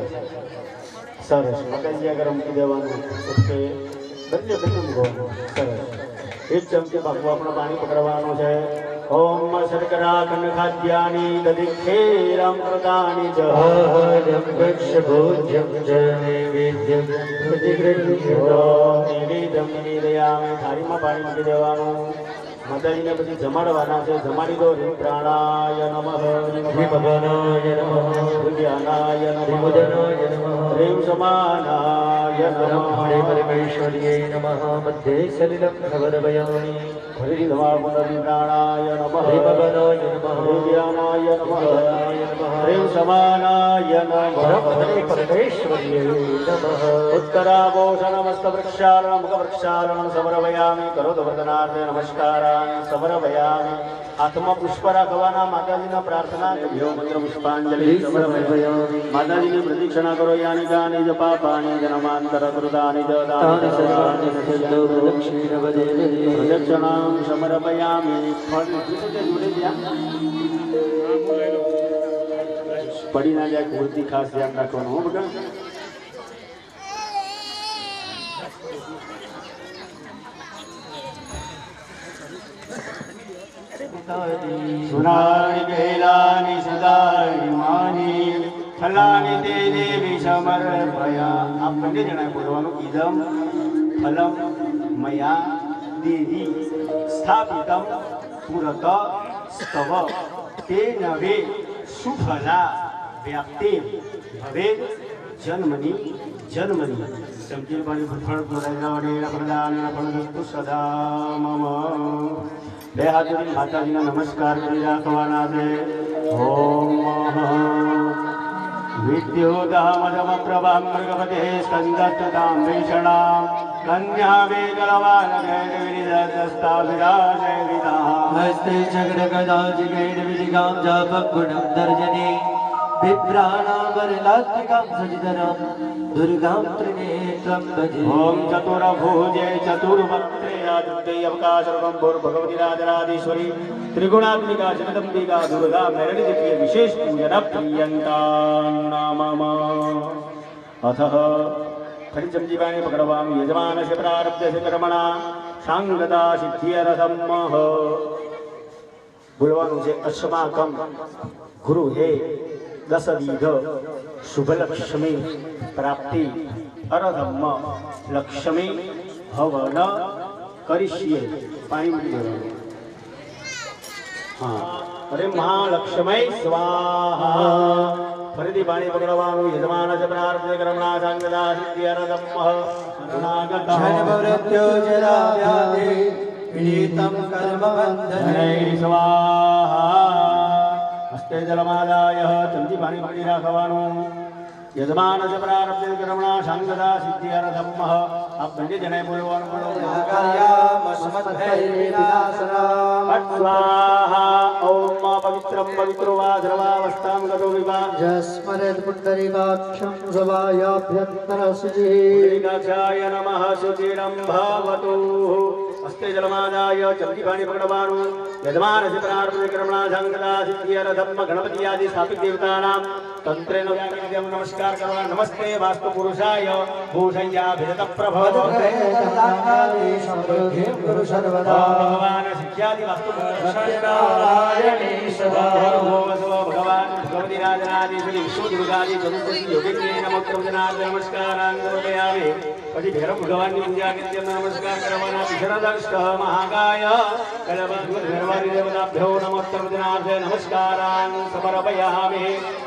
સરસ મકાઈ આગળ મૂકી દેવાનું ઓકે બંને મૂકવાનું સરસ એક ચમચી બાપુ આપણું પાણી પકડવાનું છે ઓમ શર્કરા ખંડ ખાદ્યાની દધિક્ષેરમ કૃતાની આહાર્યમ ભક્ષ્ય ભોજ્યમ ચ નૈવેદ્યમ પ્રતિગૃહ્ય નૈવેદ્યમ નિવેદયામિ થાળીમાં પાણી મૂકી દેવાનું માતાજીને પછી જમાડવાના છે જમાડી દો રીમ પ્રાણાય નમઃ રીમ ભગવાનાય નમઃ ધ્યાનાય નમઃ વિમુદનાય નમઃ રીમ સમાનાય બ્રહ્મણે નમઃ પરમેશ્વર્યે નમઃ મધ્યે સલિલં ખવરવયામિ હરિ ધમાપુનરી પ્રાણાય નમઃ હરિ ભગવાનાય નમઃ ધ્યાનાય નમઃ ભગવાનાય નમઃ રીમ સમાનાય બ્રહ્મણે નમઃ પરમેશ્વર્યે નમઃ ઉત્તરાભોષણમસ્ત વૃક્ષાલનમ મુખવૃક્ષાલનમ સમર્પયામિ કરોતુ વર્તનાર્થે નમસ્કારાન સમર્પયામિ હાથમાં પુષ્પ રાખવાના માતાજીના પ્રાર્થના કરીઓ મંત્ર પુષ્પાંજલિ સમર્પયામિ માતાજીની પ્રદક્ષિણા કરો યાની ગાની જ પાપાની જન્માંતર કૃતાની જ તાનિ દાની સર્વાણિ સિદ્ધો પ્રદક્ષિણ વદેને પ્રદક્ષિણાં સમર્પયામિ ફળ જોડે ત્યાં પડી ના જાય મૂર્તિ ખાસ ધ્યાન રાખવાનું હો બધા સુનાણી ગેલાની સદાની માની ફલાની તે દેવી સમર્પયા આ બંને જણાએ બોલવાનું ઇદમ ફલમ મયા દેવી સ્થાપિતમ પુરત સ્તવ તે નવે સુફલા વ્યાપ્તે ભવે જન્મની સમજી પાણી ફળ ફળાવડે પ્રદાન ફળદસ્તુ સદા મમ બે હાથ જોડી માતાજીના નમસ્કાર કરી રાખવાના છે ઓમ વિદ્યુદામદમ પ્રભામ મૃગપતે સ્કંદસ્તતામ ભીષણામ કન્યા વેગલવાન વિદસ્તા વિરાજયવિદા હસ્તે ચક્રગદા જિગેડ વિજિગામ જાપગુણમ દર્જને વિભ્રાણામ વરલાત્મિકામ સજિધરામ દુર્ગામ ત્રિનેત્રમ ભજે ઓમ ચતુર્ભુજે ચતુર્વક્ત્રે આદિત્ય અવકાશરૂપમ ભગવતી રાજરાધીશ્વરી ત્રિગુણાત્મિકા જગદંબિકા દુર્ગા મેરડી જગ્યાએ વિશેષ પૂજન પ્રિયંતા નામમ અથ ફરી ચમચી પાણી પકડવાનું યજમાનસ્ય પ્રારબ્ધસ્ય કર્મણા सांगदा सिद्धिरथमः बोलવાનું છે अस्माकं गुरु हे दशदीघ शुभलक्ष्मी प्राप्ति अरधम्म लक्ष्मी हवन करिष्ये पाणी મૂકી દેવાનું हाँ अरे महालक्ष्मी स्वाहा फरीदी पाणी पकड़वानु यजमान च प्रार्थने कर्मणा सांगदा सिद्धिरथमः शरणागतः जनवृत्यो जरा व्याधि पीडितं कर्मबन्धने स्वाहा हस्ते जलमादाय चमची पाणी पकड़ी राखवानु यजमान च प्रार्थने कर्मणा सांगदा सिद्धिरथमः आप बंदे जने बोलवानु बोलो स्वाहा ओम पवित्रं पवित्रो वा द्रवावस्थां गतो विवाह स्मरेत् पुण्डरीकाक्षं सभायाभ्यन्तरशुचिः पुण्डरीकाक्षाय नमः शुचिरं भवतु हस्ते जलमादाय चमची पाणी पकड़वानु यजमानस्य प्रार्थने कर्मणा सांगदा सिद्धिरथमः गणपति आदि स्थापित देवतानां तंत्रेण व्याकृत्यं नमस्कार करवा नमस्ते वास्तु पुरुषाय भूषय्याभिरत प्रभव भगवान शिक्षादि वास्तु भगवान भगवती राजनादि श्री विष्णु दुर्गादि चतुर्दशी योगिनी नमोत्तरजनाद नमस्कारान् समर्पयामि પછી ભૈરવ ભગવાનની પૂજા નિત્યમ નમસ્કાર કરવાના વિશરદષ્ટ મહાકાય કલવર્વાદી દેવતાભ્યો નમોત્તરજનાર્થે નમસ્કારાन् સમર્પયામિ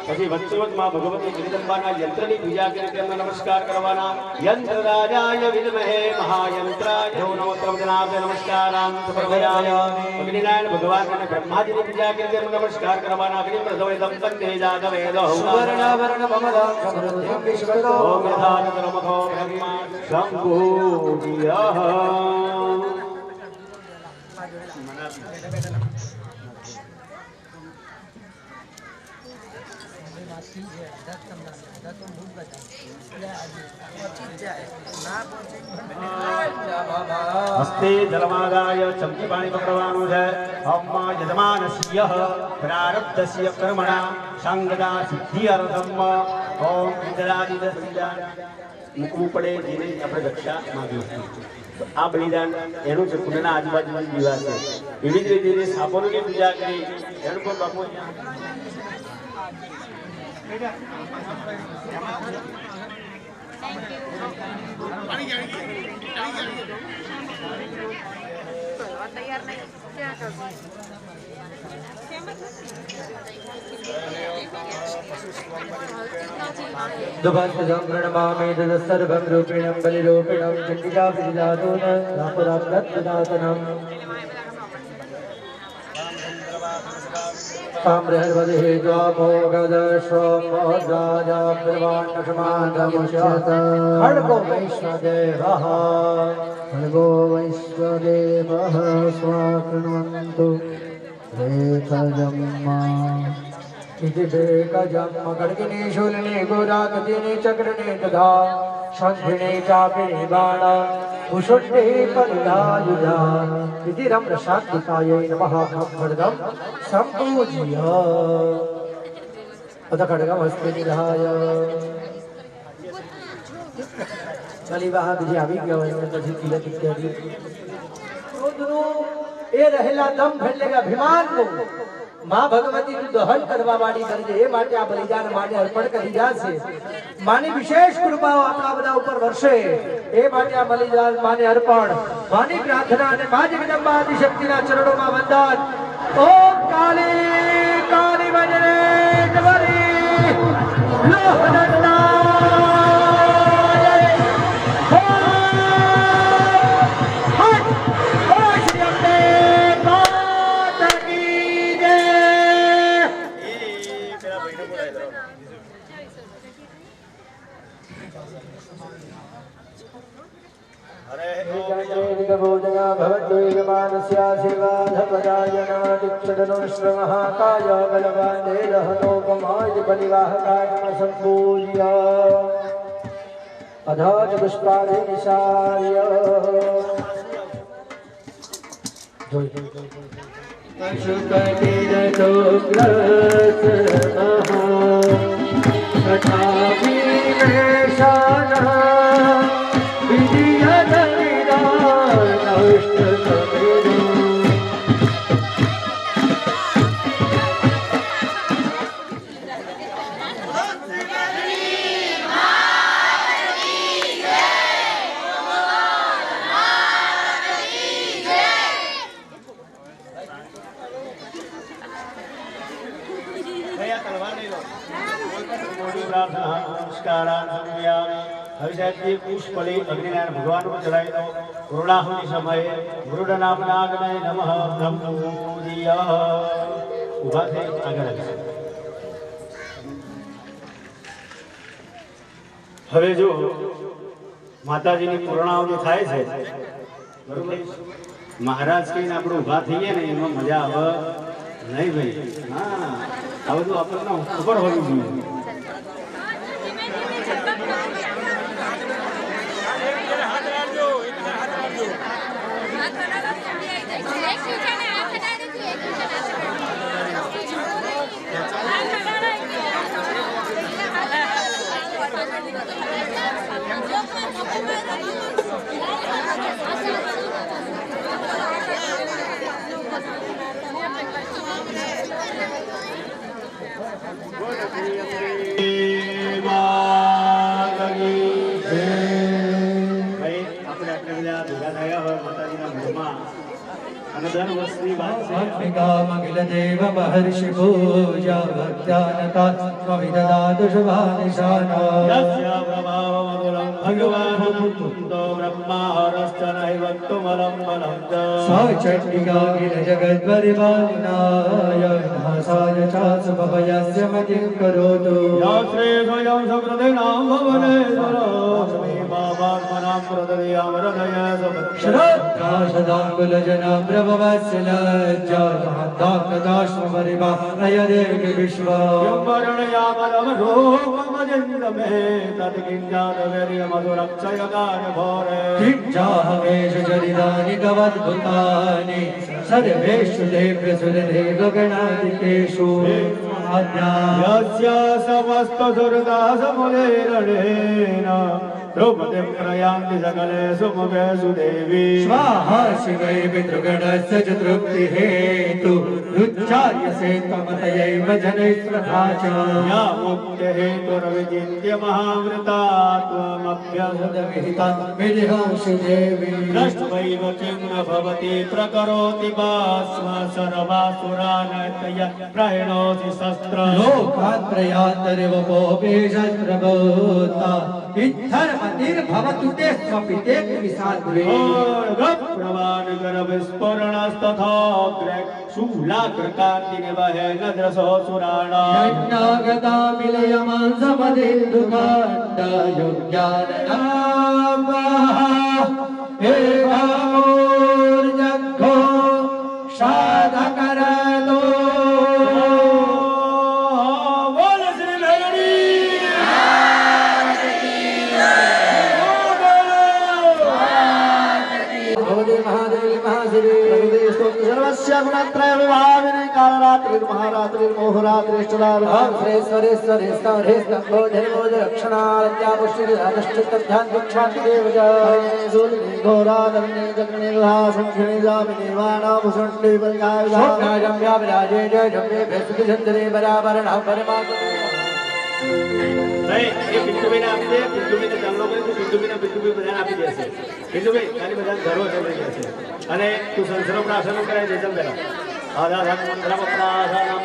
પછી વત્સવતમાં ભગવતી જગદંબાના યંત્રની પૂજા કરી તેમને નમસ્કાર કરવાના યંત્રરાજાય વિદ્મહે મહાયંત્રાય નમોત્તરજનાર્થે નમસ્કારાन् સમર્પયામિ અગ્નિનારાયણ ભગવાન અને બ્રહ્માજીની પૂજા કરી તેમને નમસ્કાર કરવાના અગ્નિ પ્રદવૈતમ કંદે જાતવેદ સુવર્ણાભરણ મમદાં સમૃદ્ધિં વિશ્વતો ઓમ યથાતરમખો બ્રહ્મા શંભુર્યઃ हस्ते जलमादाय चमकी पाणी पकड़वानु है हम यजमानस्य प्रारब्धस्य कर्मणा सांगदा सिद्धिरथम ओम इंद्रादि दस्तिदान મૂકવું પડે જેને આપણે રક્ષા માંગીએ છીએ તો આ બલિદાન એનું છે પુણ્યના આજુબાજુની દીવા છે એવી જ રીતે જે સાપોની પૂજા કરી એનું પણ બાપુ तैयार नहीं क्या कर दुभद्रं प्रणमामि सर्वं रूपिणं बलिरूपिणं चण्डिकाभिदातून रापुराब्दत्तदातनम् ताम्रहर्वदिः द्वामोगदश्वमोद्राजा ब्रह्माण्डसमागमुष्यत खड्गो वैश्वदेवः स्वाकृण्वन्तु रेखजम्मा इति बेकजम्म खड्गिनी शूलिनी गोरागतिनी चक्रणी तथा शङ्खिनी चापिनी बाणा कुशुण्डी परिधायुधा इति रम्रशान्तिकायै नमः खड्गं सम्पूज्य अथ खड्गमस्ति निधाय बलिवाह विजय આવી ગયો હોય પછી તિલક ઇત્યાદि ક્રોધનો એ રહેલા દમ ફેલેગા અભિમાન કો માં ભગવતી નું દહન કરવા વાળી કરજે એ માટે આ બલિદાન માટે અર્પણ કરી જાશે માની વિશેષ કૃપાઓ આપણા બધા ઉપર વર્ષે એ માટે આ બલિદાન માને અર્પણ માની પ્રાર્થના અને મા જગદંબા આદિ શક્તિના ચરણોમાં વંદન ઓમ કાલી કાલી વજરે કવરી લોહદત્તા भोजना भवतु यजमानस्याशीर्वादपरायणादिक्षदनुश्रमः कायबलवान्दे दहनोपमाय बलिवाहकाय सम्पूज्य अधाच पुष्पादिनिशार्य पशुपतिरतोग्रसमः पुष्पले अग्निनारायण भगवान को चढ़ाई दो। पूर्णाहुति समय मृड नामनाग्ने नमः ब्रह्मोदीय उभा थे आगे હવે જો માતાજીની પૂર્ણાવતી થાય છે બરોબર મહારાજ કહીને આપણે ઊભા થઈએ ને એમાં મજા આવે નહીં ભાઈ હા આ બધું આપણને ખબર હોવી જોઈએ मंगलदेव महर्षि पूजा भक्त्यानता त्वमिददातु शुभानिशाना भगवान् ब्रह्माहरश्च नैवक्तुमलं बलं च सा चण्डिका किल जगद्परिपालनाय नासाय चासुभयस्य मतिं करोतु या श्री स्वयं सुकृतिनां भवनेश्वरो श्री बाबात्मनां प्रदयामरदय श्रद्धा सदाङ्कुलजनां प्रभवस्य लज्जा महत्तात्मदाश्रमरिवाहय देवि विश्वा यम्वरणयामलमधोममजन्दमे तत्किञ्जातवीर्यमधुरक्षयकार्यभोरे किञ्जाहवेशचरितानि कवद्भुतानि सर्वेषु देव्यसु देवगणादिकेषु यस्य समस्तसुरदासमुदीरणेन द्रौपदीं प्रयान्ति सकलेषु मुखेषु देवी स्वाहा शिवै पितृगणस्य च तृप्तिहेतु रुच्चार्यसे त्वमतयैव जनैस्वथा च या मुक्तिहेतुर्विचिन्त्य महावृता त्वमभ्यसुतविहिता विधिहांसि देवी दृष्ट्वैव किं न भवति प्रकरोति भास्म सर्वासुरानतय प्रहिणोति शस्त्र लोकात्रयान्तरिवपोऽपि शस्त्रभूता इत्थर्मतिर्भवतु ते स्वपिते विषाद्वे प्रवाण कर विस्फोरणस्तथाग्रे शूलाकृकान्तिनिवहे नद्रसो सुराणा यज्ञागता विलयमांसमदिन्दुकाण्ड योग्याननामः एवामूर्जघो साधकरतो गुणत्रय विभाविने कालरात्रि महारात्रि मोहरात्रिष्टलाभं श्रेश्वरेश्वरे स्तवरे स्तंभो धर्मोज रक्षणार्त्या पुष्टिरादश्चित्त ध्यान दक्षाति देवजा सूर्ये घोरादरणे जगणे विहा संखिणे जामिने वाणा भूषण्डे परिगायदा सोनाजं व्याविराजे जय जम्बे भेसुति चंद्रे बराबरण परमात्मा नहीं ये पिंटुबेन आपसे पिंटुबेन चांगलो करे तो पिंटुबेन बधान आपी देશે पिंटुबेन ખાલી બધાન ઘરો ચલે છે અને તું સંસરો પ્રાસન કરાય દે ચલ પેલા આધા મંત્ર પ્રાસનમ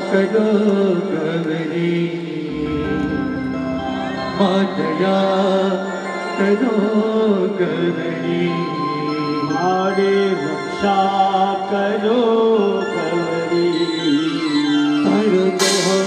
करो गौरी माँ दया करो गौरी मारे रक्षा करो गौरी तारो कहो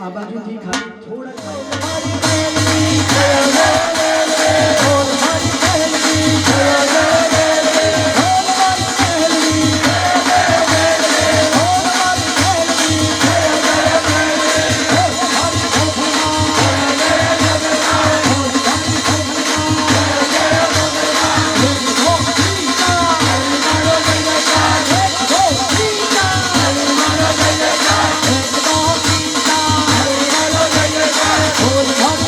આ બાજુથી ખાલી થોડા Oh,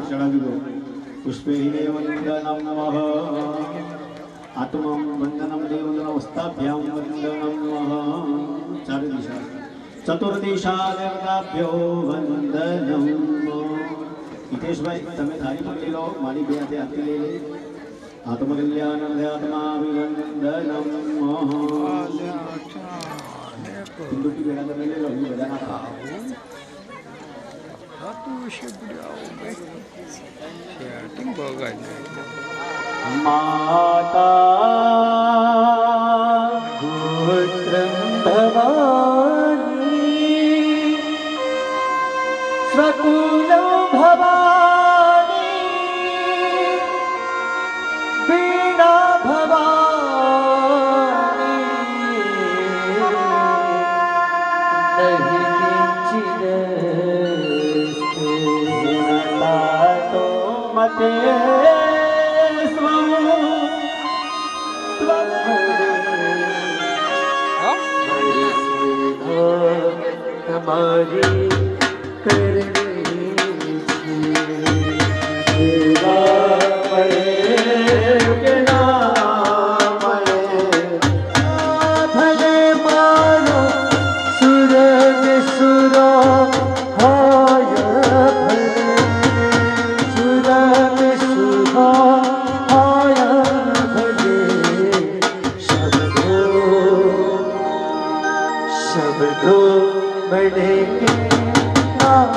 चढ़ावी दो। पुष्पेहिने वन्दनं नमः आत्मं वन्दनं देवनमस्ताभ्यां वन्दनं नमः चारि दिशा चतुर्दिशा देवताभ्यो वन्दनं। हितेशभाई તમે થાળી પકડી લો મારી બે હાથે હાથી લઈ લે આત્મકલ્યાણ આત્માભિવંદનમ હિન્દુ की बेड़ा कर ले लो ये बजाना था माता गोत्रं भवानी स्वकुलं भवानी वीणा भवानी नहीं किंचिदस्ति गुणता तो मते हमारी करनी सेवा पड़े के ना पड़े भले मारो सुर में सुरो हाय भले सुर में सुरो हाय भले शब्दों बड़े के नाम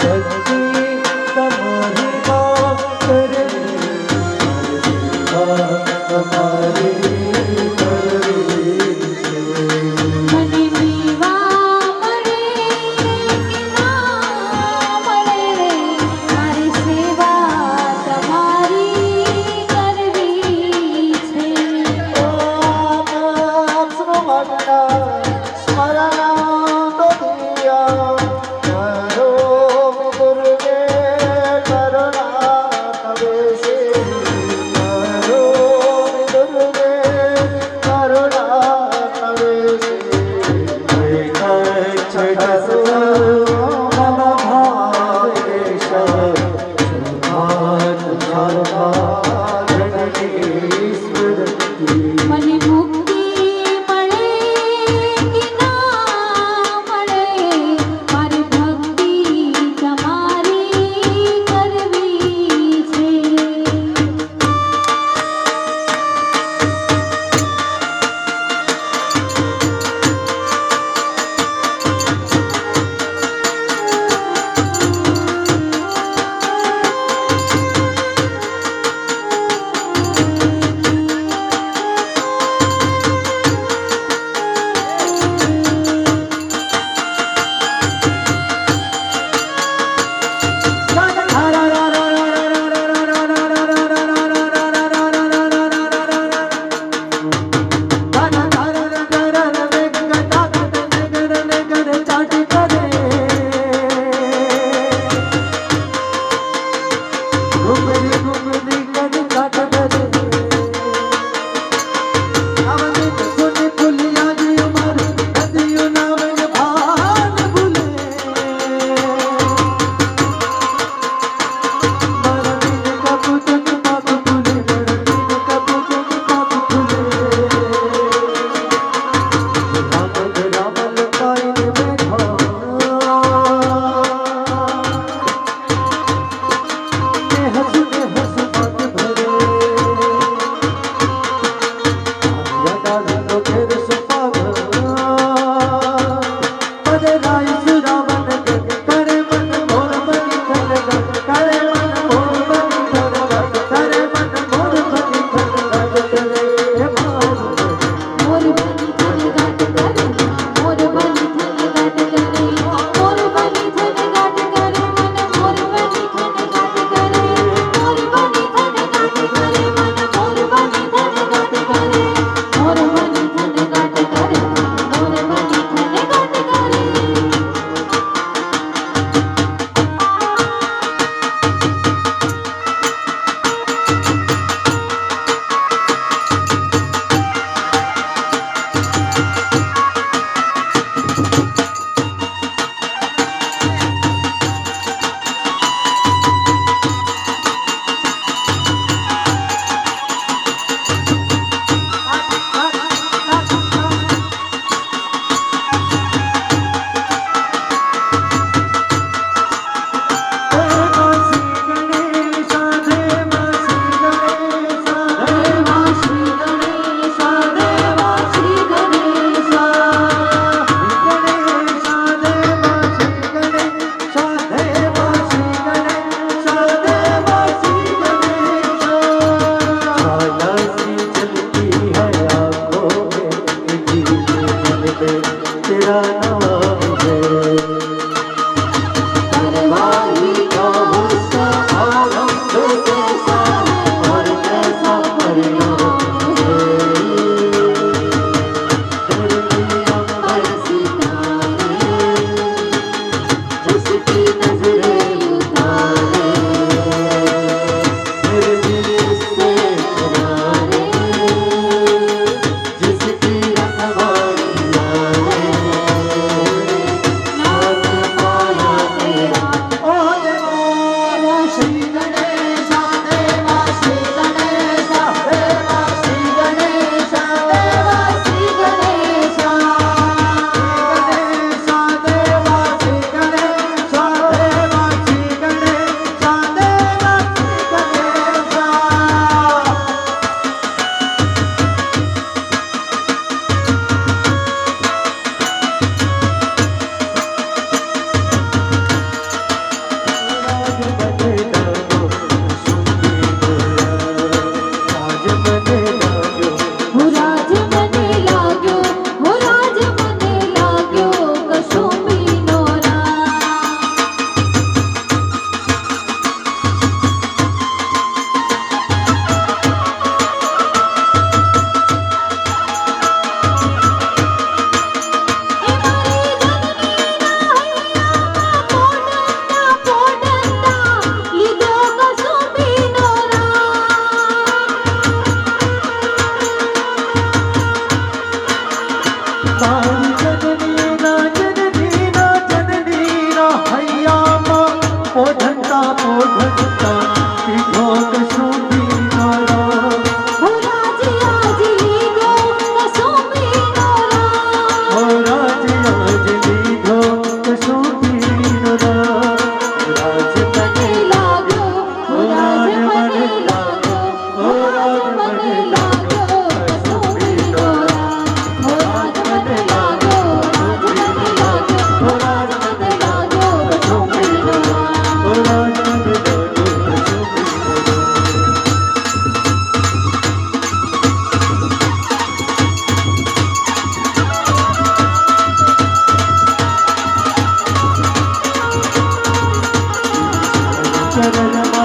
शक्ति तुम्हारी बात करे हमारी મને પીવા મળે કે ના મળે રે મારી સેવા તમારી કરવી છે ओम स्मरण स्मरण तो दिया करो गुरुवे करुणा कवेशे करो गुरुवे करुणा कवेशे छठसो मम भावेश सुभान जननी स्मृति મને મુક્તિ મળે કે ના મળે મારી ભક્તિ તમારી કરવી છે हंस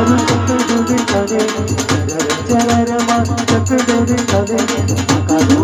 मारू चकडोरी करे चरर मारू चकडोरी करे कादू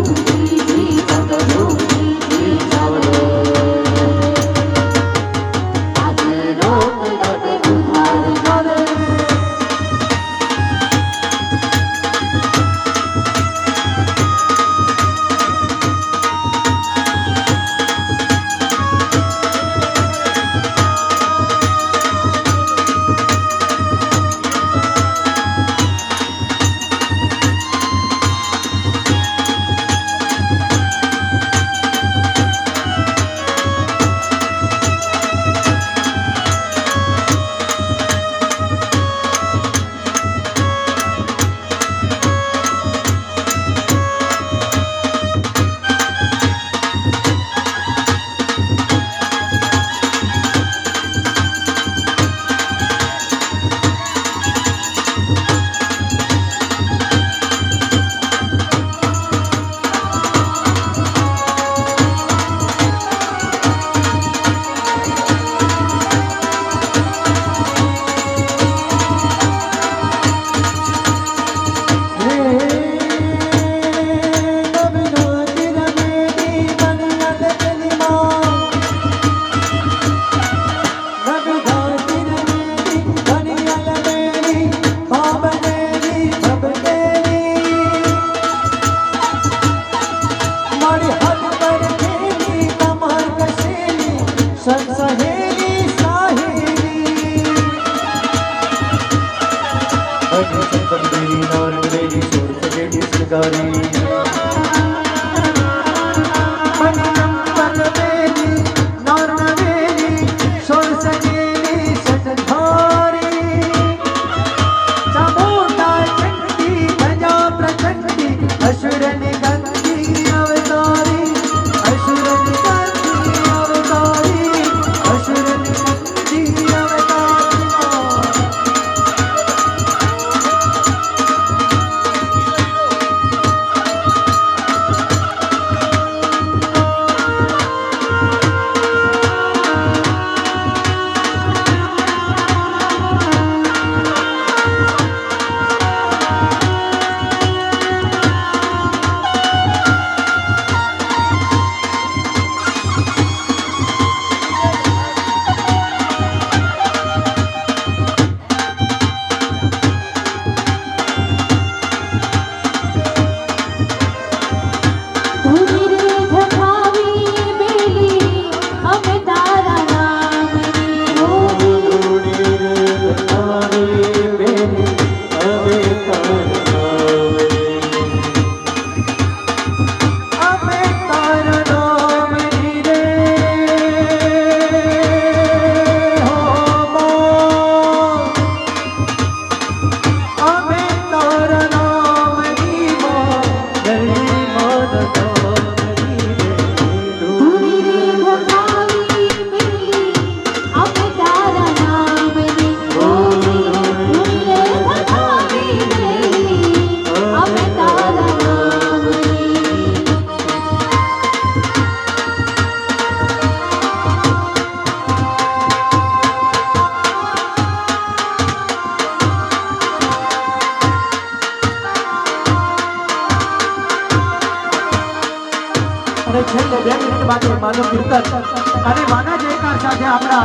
માનો કીર્તન અને માના જયકાર સાથે આપણા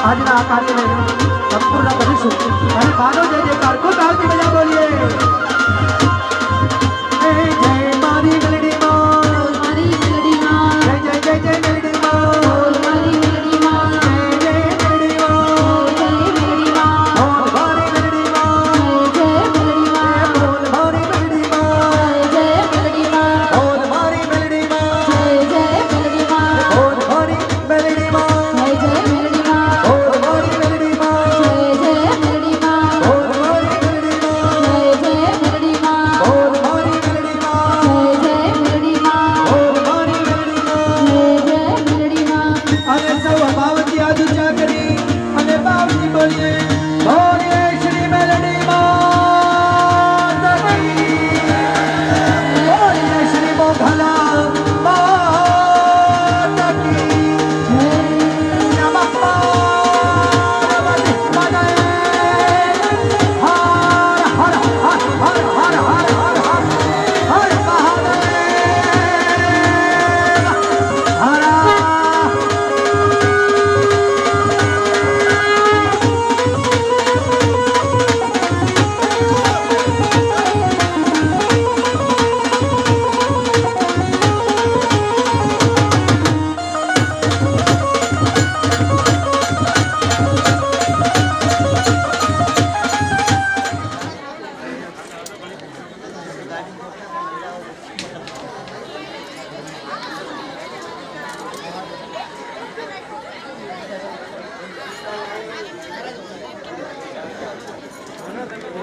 આજના આ કાર્યને સંપૂર્ણ કરીશું અને માનો જય જયકાર ખૂબ આવતી